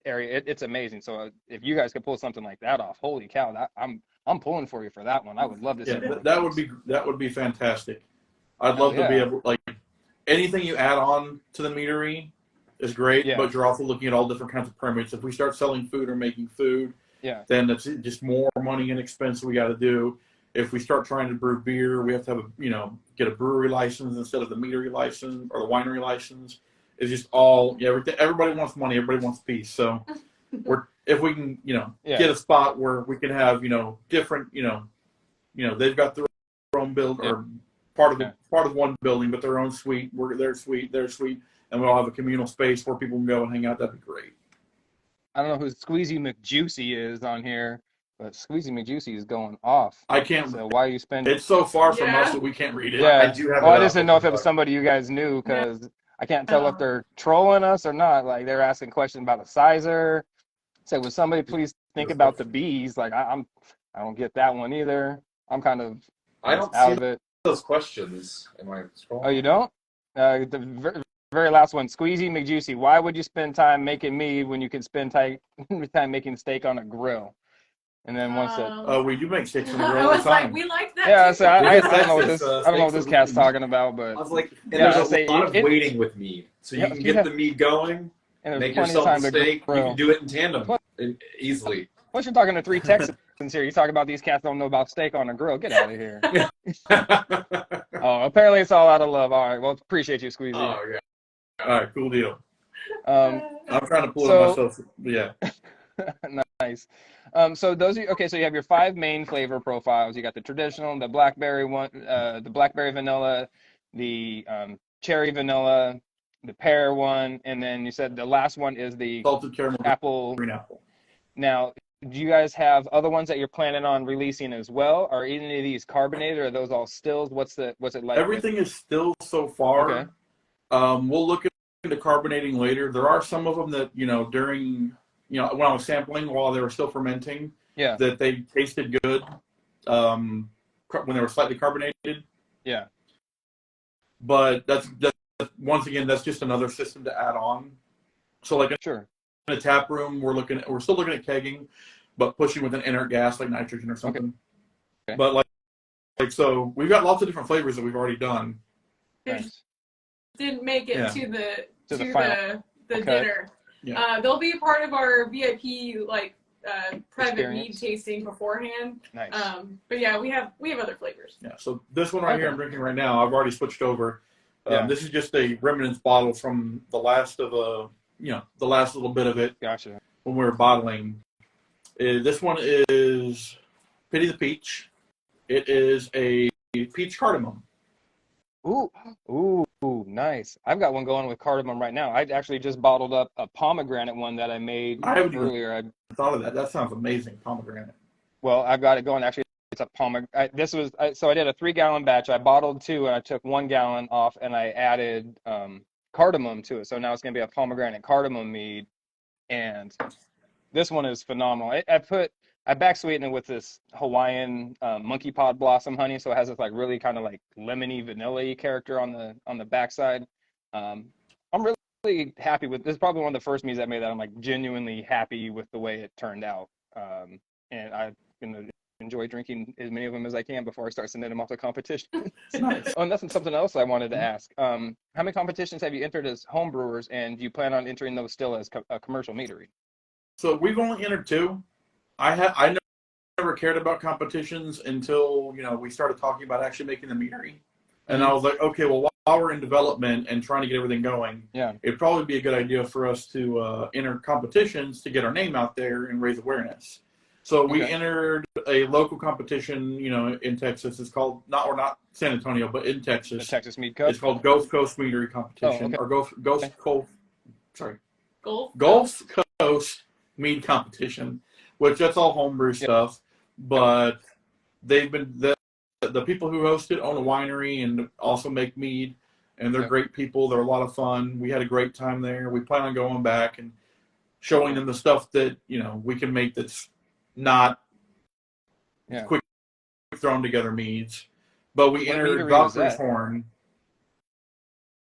area. It's amazing. So if you guys could pull something like that off, holy cow! I'm pulling for you for that one. I would love to see that would be fantastic. I'd love to be able, like, anything you add on to the meadery is great, but you're also looking at all different kinds of permits. If we start selling food or making food, then it's just more money and expense we got to do. If we start trying to brew beer, we have to have get a brewery license instead of the meadery license or the winery license. It's just all everybody wants money, everybody wants peace. So if we can get a spot where we can have different they've got their own build or part of one building, but their own suite. Their suite, and we all have a communal space where people can go and hang out. That'd be great. I don't know who Squeezy McJuicy is on here, but Squeezy McJuicy is going off. I can't. So why are you spending? It's so far from us that we can't read it. Yeah. I do have well, it I just up. didn't know if it was somebody you guys knew because I can't tell if they're trolling us or not. Like they're asking questions about a sizer. Say, would somebody please think about the bees? Like I don't get that one either. I'm kind of I don't out see of it. those questions. Am I scrolling? Oh, you don't? The very last one, Squeezy McJuicy. Why would you spend time making mead when you can spend time making steak on a grill? And then once that, we do make steaks on the I grill all the was like, time. we like that. yeah, too. so I Because don't know what that's this just, I don't know what this steaks cat's are- talking about, but I was like, and Yeah, there's say, a lot of it- waiting with mead. So you can get the mead going, and there's make plenty of yourself time a to steak. You grill. can do it in tandem easily. Plus, you're talking to 3 Texans here. You talk about these cats don't know about steak on a grill. Get out of here. Oh, apparently it's all out of love. All right, well, appreciate you, Squeezy. Oh, yeah. All right, cool deal. Um, I'm trying to pull it up myself. Yeah. nice. So so you have your 5 main flavor profiles. You got the traditional, the blackberry one, the blackberry vanilla, the cherry vanilla, the pear one, and then you said the last one is the Salted caramel apple. green apple. Now, do you guys have other ones that you're planning on releasing as well? Are any of these carbonated, or are those all stills? What's it like? Everything is still so far. Okay. We'll look into carbonating later. There are some of them that, during, when I was sampling while they were still fermenting, Yeah. that they tasted good when they were slightly carbonated. Yeah. But that's once again, that's just another system to add on. So like Sure. in a tap room, we're still looking at kegging, but pushing with an inert gas like nitrogen or something. Okay. But like so, we've got lots of different flavors that we've already done. Nice. Didn't make it to the final. dinner. Yeah. They'll be a part of our VIP private Experience. mead tasting beforehand. Nice. But yeah, we have other flavors. Yeah. So this one right here I'm drinking right now, I've already switched over. Yeah. This is just a remnants bottle from the last of the last little bit of it Gotcha. when we were bottling. This one is Pity the Peach. It is a peach cardamom. Ooh, nice. I've got one going with cardamom right now. I actually just bottled up a pomegranate one that I made earlier. I thought of that. That sounds amazing, pomegranate. Well, I've got it going. Actually, it's a pomegranate. So I did a 3-gallon batch. I bottled 2, and I took 1 gallon off, and I added cardamom to it. So now it's going to be a pomegranate cardamom mead, and this one is phenomenal. I back sweeten it with this Hawaiian monkey pod blossom honey, so it has this like really kind of like lemony vanilla-y character on the backside. I'm really happy with this. Is probably one of the first meads I made that I'm like genuinely happy with the way it turned out, and I'm gonna enjoy drinking as many of them as I can before I start sending them off to competition. Nice. Oh, and that's something else I wanted to ask. How many competitions have you entered as home brewers, and do you plan on entering those still as a commercial meadery? So we've only entered 2. I never cared about competitions until we started talking about actually making the meadery, and I was like, okay, well, while we're in development and trying to get everything going, it'd probably be a good idea for us to enter competitions to get our name out there and raise awareness. So we entered a local competition, in Texas. It's called not San Antonio, but in Texas. The Texas Mead Cup. It's called Gulf Coast Meadery Competition, or Gulf Coast Mead Competition, which that's all homebrew stuff. But they've been the people who host it own a winery and also make mead, and they're great people. They're a lot of fun. We had a great time there. We plan on going back and showing them the stuff that we can make that's not quick thrown together meads. But we entered Valkyrie's Horn.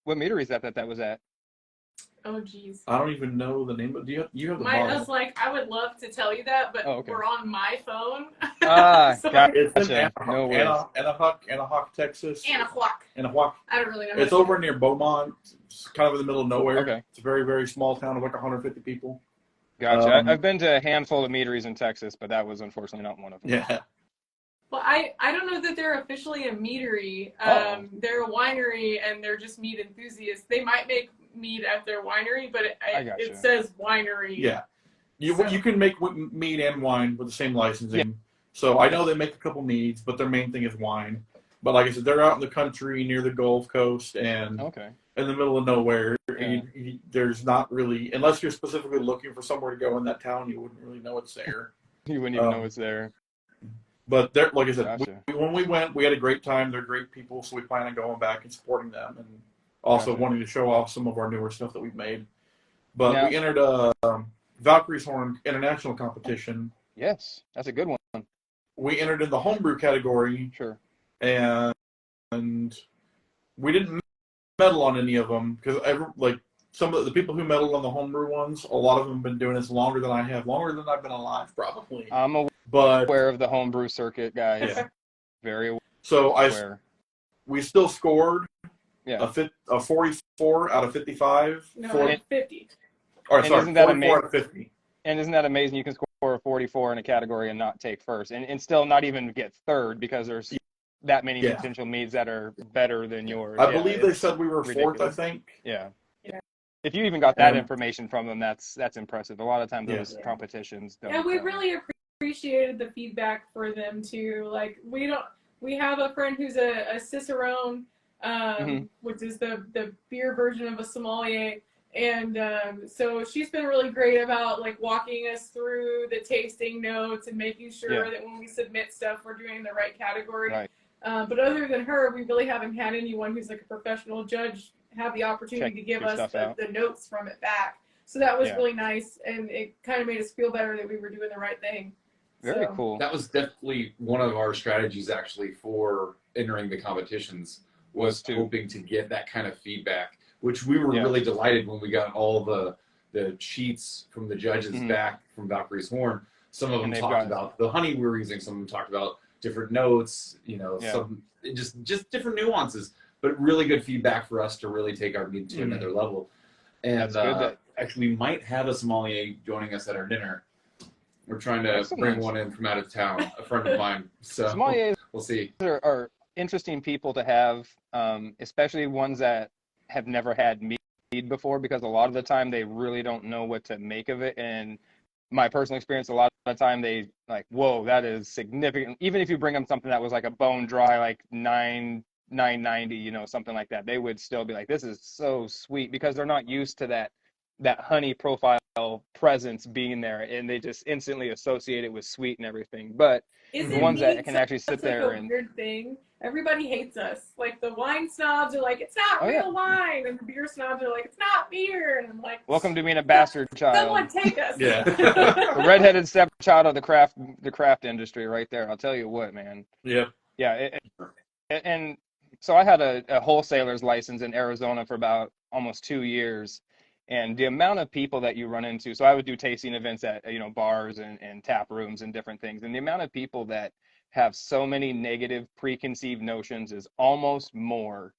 What meadery is that was at? Oh, geez. I don't even know the name. But you have the I bottle? was like, I would love to tell you that, but we're on my phone. It's in Gotcha. Anahuac, Texas. Anahuac. I don't really know. It's over near Beaumont. It's kind of in the middle of nowhere. Okay. It's a very, very small town of like 150 people. Gotcha. I've been to a handful of meaderies in Texas, but that was unfortunately not one of them. Yeah. Well, I don't know that they're officially a meadery. They're a winery, and they're just mead enthusiasts. They might make mead at their winery, but it says winery. Yeah. You can make mead and wine with the same licensing. Yeah. So I know they make a couple meads, but their main thing is wine. But like I said, they're out in the country near the Gulf Coast, and in the middle of nowhere. Yeah. There's not really, unless you're specifically looking for somewhere to go in that town, you wouldn't really know it's there. You wouldn't even know it's there. But there, like I said, Gotcha. when we went, we had a great time. They're great people, so we plan on going back and supporting them, and also wanting to show off some of our newer stuff that we've made. But Now, we entered a Valkyrie's Horn International competition. Yes, that's a good one. We entered in the homebrew category. Sure. And we didn't medal on any of them because some of the people who medaled on the homebrew ones, a lot of them have been doing this longer than I have, longer than I've been alive, probably. I'm aware of the homebrew circuit, guys. Yeah. Very aware. So we still scored a 44 out of 55. No, 50. Or sorry, 44 out of 50. And isn't that amazing? You can score a 44 in a category and not take first, and still not even get third because there's that many potential meads that are better than yours. I believe they said we were ridiculous. Fourth, I think. Yeah. If you even got that information from them, that's impressive. A lot of times those competitions don't. And we really appreciated the feedback for them too. Like we have a friend who's a cicerone, which is the beer version of a sommelier. And so she's been really great about like walking us through the tasting notes and making sure that when we submit stuff, we're doing the right category. Right. But other than her, we really haven't had anyone who's like a professional judge have the opportunity to give us the notes from it back. So that was really nice, and it kind of made us feel better that we were doing the right thing. Very cool. That was definitely one of our strategies actually for entering the competitions, was hoping to get that kind of feedback, which we were really delighted when we got all the sheets from the judges back from Valkyrie's Horn. Some of them talked about the honey we were using. Some of them talked about different notes, some just different nuances, but really good feedback for us to really take our mead to another level. And actually, we might have a sommelier joining us at our dinner. We're trying to bring one in from out of town, a friend of mine. So sommeliers, we'll see. Are interesting people to have, especially ones that have never had mead before, because a lot of the time they really don't know what to make of it. And my personal experience, a lot of the time they like, whoa, that is significant. Even if you bring them something that was like a bone dry, like 990, something like that, they would still be like, this is so sweet, because they're not used to that honey profile presence being there, and they just instantly associate it with sweet and everything. But the ones that can actually sit there and weird thing. Everybody hates us. Like the wine snobs are like, it's not real wine, and the beer snobs are like, it's not beer. And I'm like, welcome to being a bastard child. Someone take us. Yeah. The redheaded stepchild of the craft industry, right there. I'll tell you what, man. Yeah. Yeah. And so I had a wholesaler's license in Arizona for about almost 2 years. And the amount of people that you run into, so I would do tasting events at, bars and tap rooms and different things. And the amount of people that have so many negative preconceived notions is almost more,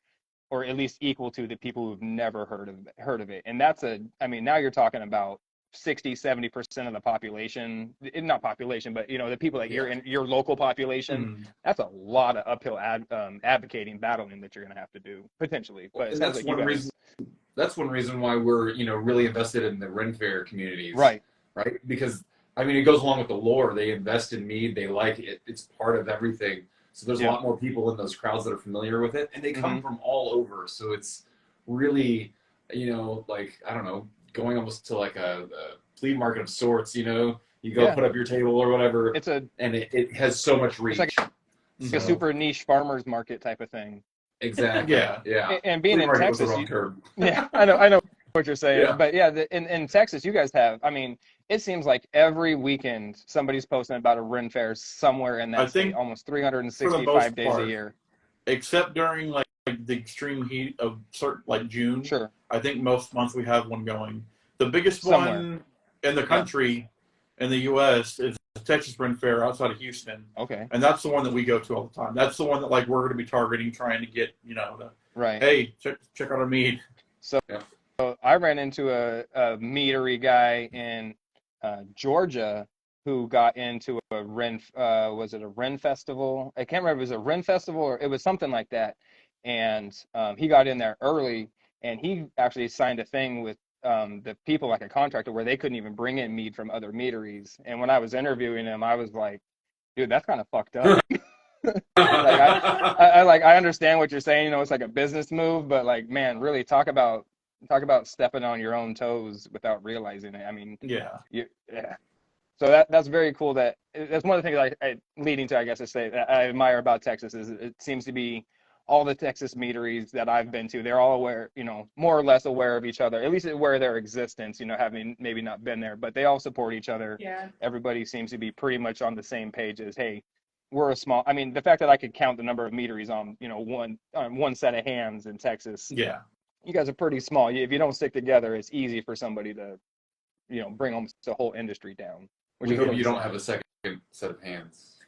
or at least equal to, the people who've never heard of it. And that's now you're talking about 60-70% of the population, not population, but the people that you're in your local population. That's a lot of uphill advocating, battling that you're going to have to do potentially. But that's one reason. That's one reason why we're really invested in the Ren Fair communities. Right. Because it goes along with the lore. They invest in mead. They like it. It's part of everything. So there's a lot more people in those crowds that are familiar with it, and they come from all over. So it's really, like, I don't know, going almost to like a flea market of sorts. You go put up your table or whatever. And it has so much reach. It's like a super niche farmers market type of thing. Exactly. Yeah. And being in Texas, I know what you're saying, but in Texas, you guys have. It seems like every weekend somebody's posting about a Ren Fair somewhere in that state, almost 365 days a year. Except during like the extreme heat of certain, like June. Sure. I think most months we have one going. The biggest one in the country, in the U.S., is the Texas Ren Fair outside of Houston. Okay. And that's the one that we go to all the time. That's the one that we're going to be targeting, trying to get, hey, check out our mead. So I ran into a meadery guy in Georgia who got into a Ren, was it a Ren festival? I can't remember if it was a Ren festival or it was something like that. And he got in there early, and he actually signed a thing with the people, like a contractor, where they couldn't even bring in mead from other meaderies. And when I was interviewing him, I was like, dude, that's kind of fucked up. I I understand what you're saying. You know, it's like a business move, but like, man, really talk about stepping on your own toes without realizing it. I mean, Yeah. yeah. So that's very cool. That's one of the things leading to, I guess, to say that I admire about Texas is it seems to be all the Texas meaderies that I've been to, they're all aware, you know, more or less aware of each other, at least aware of their existence, you know, having maybe not been there, but they all support each other. Yeah. Everybody seems to be pretty much on the same page as, hey, we're a small, I mean, the fact that I could count the number of meaderies on, you know, one set of hands in Texas. Yeah. You guys are pretty small. If you don't stick together, it's easy for somebody to, you know, bring almost the whole industry down. Which We is hope really you don't sad. have a second set of hands.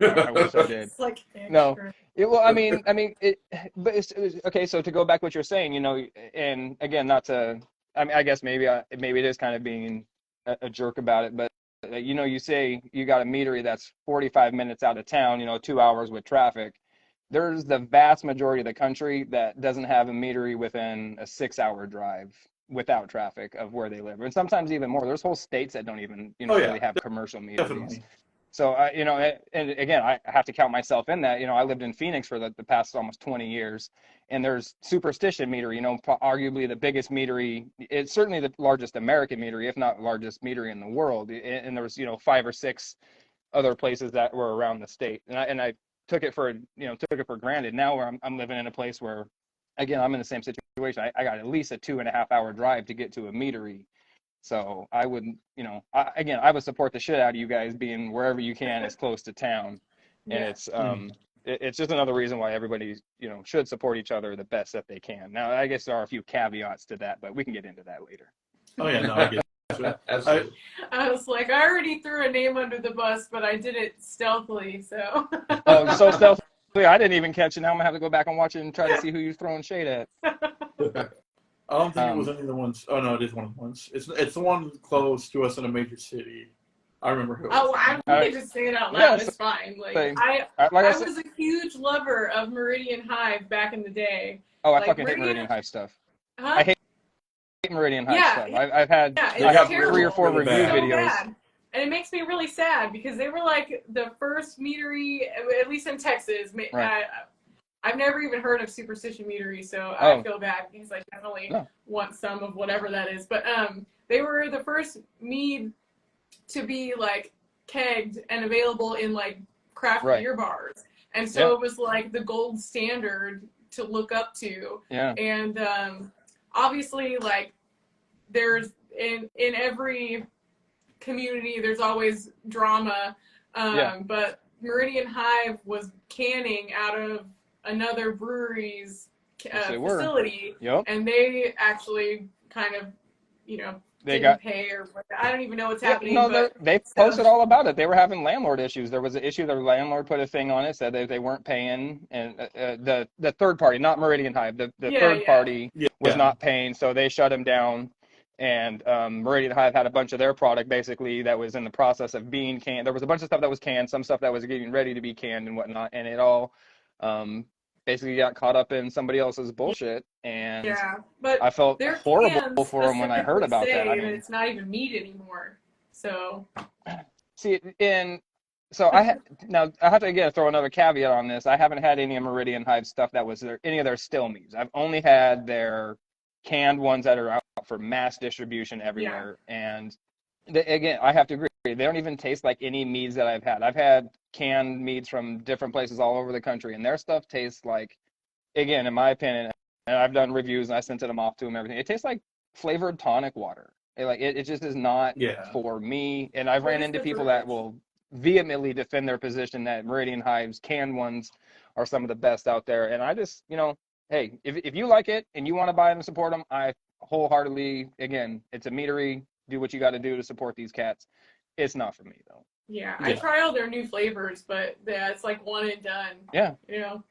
I wish I did. It's like No. extra. Well, I mean, but it's okay. So to go back what you're saying, you know, and again, not to, I mean, I guess maybe it is kind of being a jerk about it, but you know, you say you got a meadery that's 45 minutes out of town, you know, 2 hours with traffic. There's the vast majority of the country that doesn't have a meadery within a 6 hour drive without traffic of where they live, and sometimes even more. There's whole states that don't even, you know, Oh, yeah. really have commercial meaderies. Definitely. So, you know, and again, I have to count myself in that. You know, I lived in Phoenix for the past almost 20 years, and there's Superstition Meadery, you know, arguably the biggest meadery. It's certainly the largest American meadery, if not largest meadery in the world. And there was, you know, 5 or 6 other places that were around the state. And I took it for, you know, took it for granted. Now where I'm living in a place where, again, I'm in the same situation. I got at least a 2.5 hour drive to get to a meadery. So I would, you know, I would support the shit out of you guys being wherever you can as close to town. And it's just another reason why everybody, you know, should support each other the best that they can. Now, I guess there are a few caveats to that, but we can get into that later. Oh yeah, no, I get it. Absolutely. I was like, I already threw a name under the bus, but I did it stealthily, so. Oh, so stealthily, I didn't even catch it. Now I'm gonna have to go back and watch it and try to see who you're throwing shade at. I don't think it was any of the ones. Oh no, it is one of the ones. It's the one close to us in a major city. I remember who. Oh, we can just say it out loud. It's fine. Like I was a huge lover of Meridian Hive back in the day. Oh, I fucking hate Meridian Hive stuff. Huh? I hate Meridian Hive stuff. I've had like 3 or 4 review videos. Bad. And it makes me really sad because they were like the first meadery, at least in Texas. Right. I've never even heard of Superstition Meadery, so I feel bad because I definitely want some of whatever that is. But they were the first mead to be like kegged and available in like craft beer bars, and so it was like the gold standard to look up to. Yeah. And obviously, like there's in every community, there's always drama. But Meridian Hive was canning out of another brewery's facility, and they actually kind of, you know, didn't pay or I don't even know what's happening. No, they posted all about it. They were having landlord issues. There was an issue. Their landlord put a thing on it, said that they weren't paying, and the third party, not Meridian Hive, the third party was not paying, so they shut him down. And Meridian Hive had a bunch of their product basically that was in the process of being canned. There was a bunch of stuff that was canned, some stuff that was getting ready to be canned and whatnot, and it all basically got caught up in somebody else's bullshit. And but I felt horrible for them when I heard about that. I mean, it's not even meat anymore. So see, so I have to again throw another caveat on this. I haven't had any of Meridian Hive stuff that was any of their still meats. I've only had their canned ones that are out for mass distribution everywhere. And again, I have to agree, they don't even taste like any meads that I've had. I've had canned meads from different places all over the country, and their stuff tastes like, again, in my opinion, and I've done reviews and I sent them off to them, everything, it tastes like flavored tonic water. It just is not for me. And I've ran into people that will vehemently defend their position that Meridian Hive's canned ones are some of the best out there. And I just, you know, hey, if you like it and you want to buy them and support them, I wholeheartedly, again, it's a meadery, do what you got to do to support these cats. It's not for me though. I try all their new flavors, but it's like one and done. You know,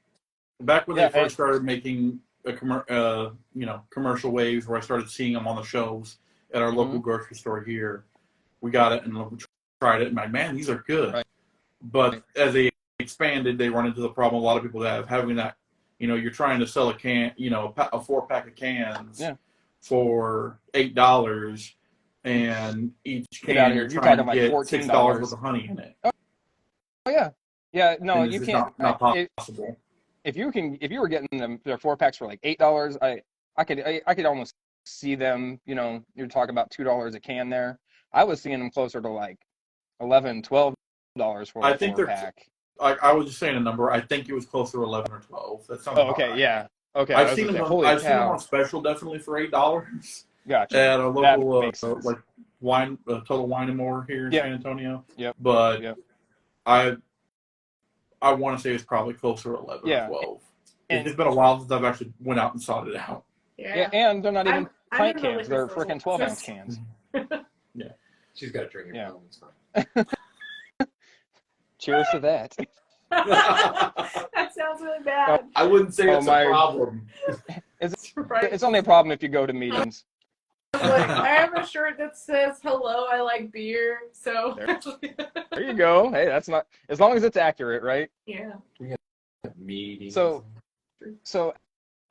back when they first started making commercial waves, where I started seeing them on the shelves at our local grocery store here, we got it and tried it, and like, man, these are good. But as they expanded, they run into the problem a lot of people have, having that, you know, you're trying to sell a can, you know, a 4-pack of cans for $8, and each can you're trying to get $6 worth of honey in it. Oh yeah, Yeah, no, It's you just can't. not possible. If you were getting them their 4 packs for like $8, I could almost see them. You know, you're talking about $2 a can there. I was seeing them closer to like 11, $12 for I a think 4 pack. I was just saying a number. I think it was closer to 11 or 12. That sounds Oh, about okay, right. yeah, okay. I was gonna say, holy I've seen them cow! on special definitely for $8 Gotcha. at a That local makes sense. like Total Wine and More here in San Antonio. Yep. But Yep. I want to say it's probably closer to 11 or 12. It's been a while since I've actually went out and sought it out. Yeah, and they're not even pint I'm in the cans; they're liquor freaking store. 12-ounce cans. Yeah. She's got to drink it. Yeah. It's fine. Cheers to that. That sounds really bad. I wouldn't say it's a problem. It's only a problem if you go to meetings. Like, I have a shirt that says "Hello, I like beer." So there you go. Hey, that's not as long as it's accurate, right? yeah. Mead. So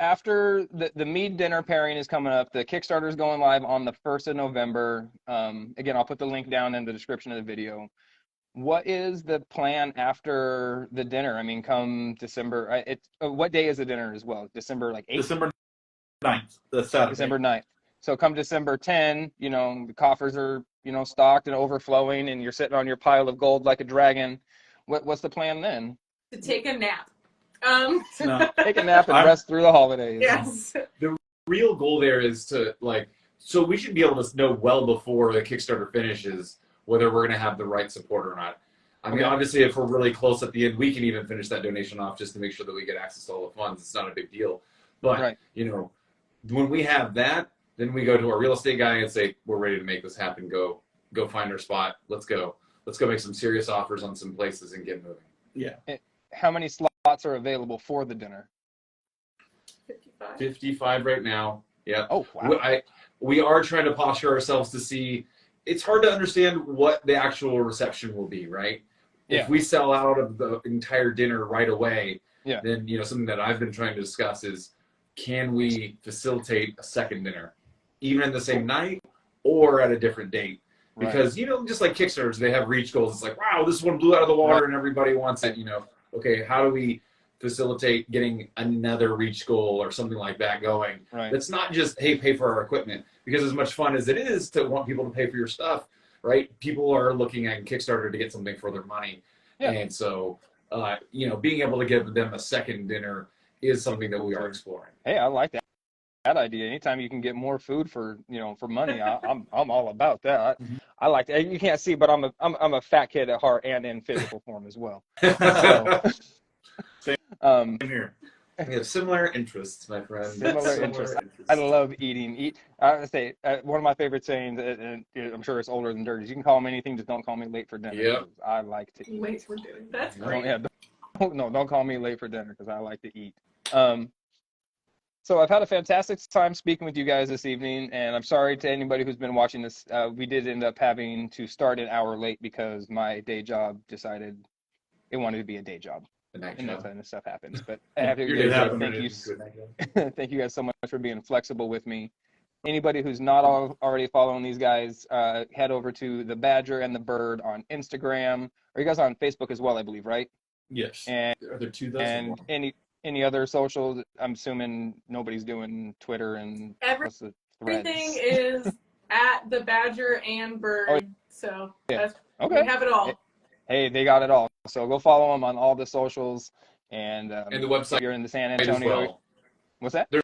after the Mead dinner pairing is coming up, the Kickstarter is going live on the 1st of November. Again, I'll put the link down in the description of the video. What is the plan after the dinner? I mean, come December, what day is the dinner as well? December like 8th? December 9th, the Saturday. December 9th. So come December 10, you know, the coffers are, you know, stocked and overflowing and you're sitting on your pile of gold like a dragon. What's the plan then? To take a nap. Take a nap and rest through the holidays. Yes. The real goal there is to so we should be able to know well before the Kickstarter finishes whether we're going to have the right support or not. I mean, obviously, if we're really close at the end, we can even finish that donation off just to make sure that we get access to all the funds. It's not a big deal. But, you know, when we have that, then we go to our real estate guy and say, we're ready to make this happen. Go find our spot. Let's go make some serious offers on some places and get moving. Yeah. How many slots are available for the dinner? 55. 55 right now. Yeah. Oh, wow. We are trying to posture ourselves to see. It's hard to understand what the actual reception will be, right? Yeah. If we sell out of the entire dinner right away, yeah, then, you know, something that I've been trying to discuss is, can we facilitate a second dinner, even in the same night or at a different date? Because, you know, just like Kickstarters, they have reach goals. It's like, wow, this one blew out of the water and everybody wants it, you know. Okay, how do we facilitate getting another reach goal or something like that going? It's not just, hey, pay for our equipment. Because as much fun as it is to want people to pay for your stuff, right? People are looking at Kickstarter to get something for their money. Yeah. And so, you know, being able to give them a second dinner is something that we are exploring. Hey, I like that idea. Anytime you can get more food for, you know, for money, I'm all about that. I like that. You can't see, but I'm a fat kid at heart and in physical form as well. So, Same here. We have similar interests, my friend. Similar interests. I love eating. I say one of my favorite sayings, and I'm sure it's older than dirt, is you can call me anything, just don't call me late for dinner. Yeah. I like to eat. Late for dinner. That's great. Don't call me late for dinner because I like to eat. So I've had a fantastic time speaking with you guys this evening, and I'm sorry to anybody who's been watching this. We did end up having to start an hour late because my day job decided it wanted to be a day job. And that kind of stuff happens. But I have to thank you guys so much for being flexible with me. Anybody who's not already following these guys, head over to the Badger and the Bird on Instagram. Are you guys on Facebook as well, I believe, right? Yes. Are there two those? And any other socials? I'm assuming nobody's doing Twitter and everything Threads. is at the Badger and Bird. Oh, so we have it all. Hey, they got it all. So go follow them on all the socials and the website. If you're in the San Antonio. Well. What's that? There's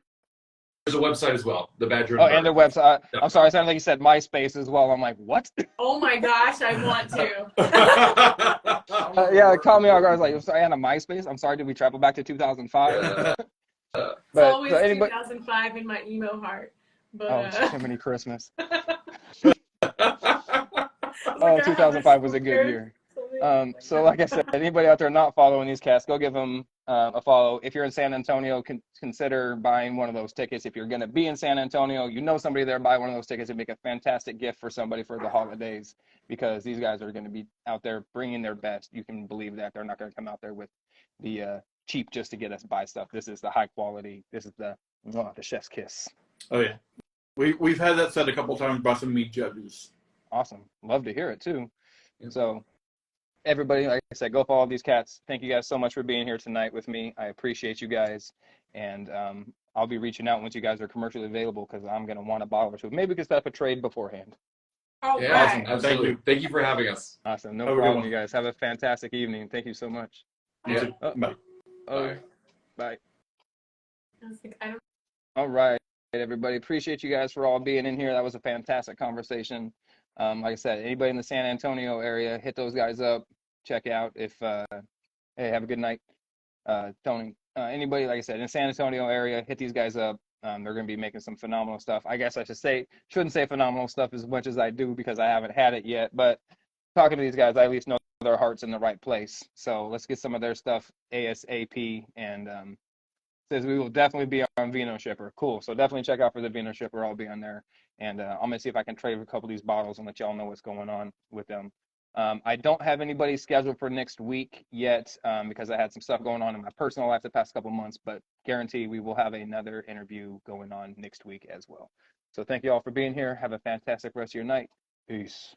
a website as well. The Badger and their website. I'm sorry, I sounded like you said MySpace as well. I'm like, what? Oh my gosh, I want to. Yeah, call me out. I was like, I'm sorry, I had a MySpace. I'm sorry, did we travel back to 2005? It's always 2005 in my emo heart. But, Jiminy Christmas. 2005 was a good year. So like I said, anybody out there not following these casts, go give them a follow. If you're in San Antonio, consider buying one of those tickets. If you're going to be in San Antonio, you know somebody there, buy one of those tickets and make a fantastic gift for somebody for the holidays, because these guys are going to be out there bringing their best. You can believe that. They're not going to come out there with the cheap just to get us buy stuff. This is the high quality. This is the chef's kiss. Oh yeah, we've had that said a couple times by some meat judges. Awesome. Love to hear it too. So everybody, like I said, go follow these cats. Thank you guys so much for being here tonight with me. I appreciate you guys. And I'll be reaching out once you guys are commercially available because I'm going to want a bottle or two. Maybe we can set up a trade beforehand. All Yeah, right. awesome. Absolutely. Thank you for having us. Awesome. No Have a good problem, one. you guys. Have a fantastic evening. Thank you so much. You too. Oh. Bye. Oh, bye. I was like, I don't. All right, everybody. Appreciate you guys for all being in here. That was a fantastic conversation. Like I said, anybody in the San Antonio area, hit those guys up. Check out if, hey, have a good night, Tony. Anybody, like I said, in the San Antonio area, hit these guys up. They're going to be making some phenomenal stuff. I guess I shouldn't say phenomenal stuff as much as I do because I haven't had it yet. But talking to these guys, I at least know their heart's in the right place. So let's get some of their stuff ASAP. And says we will definitely be on Vino Shipper. Cool. So definitely check out for the Vino Shipper. I'll be on there. And I'm going to see if I can trade a couple of these bottles and let y'all know what's going on with them. I don't have anybody scheduled for next week yet because I had some stuff going on in my personal life the past couple months, but guarantee we will have another interview going on next week as well. So thank you all for being here. Have a fantastic rest of your night. Peace.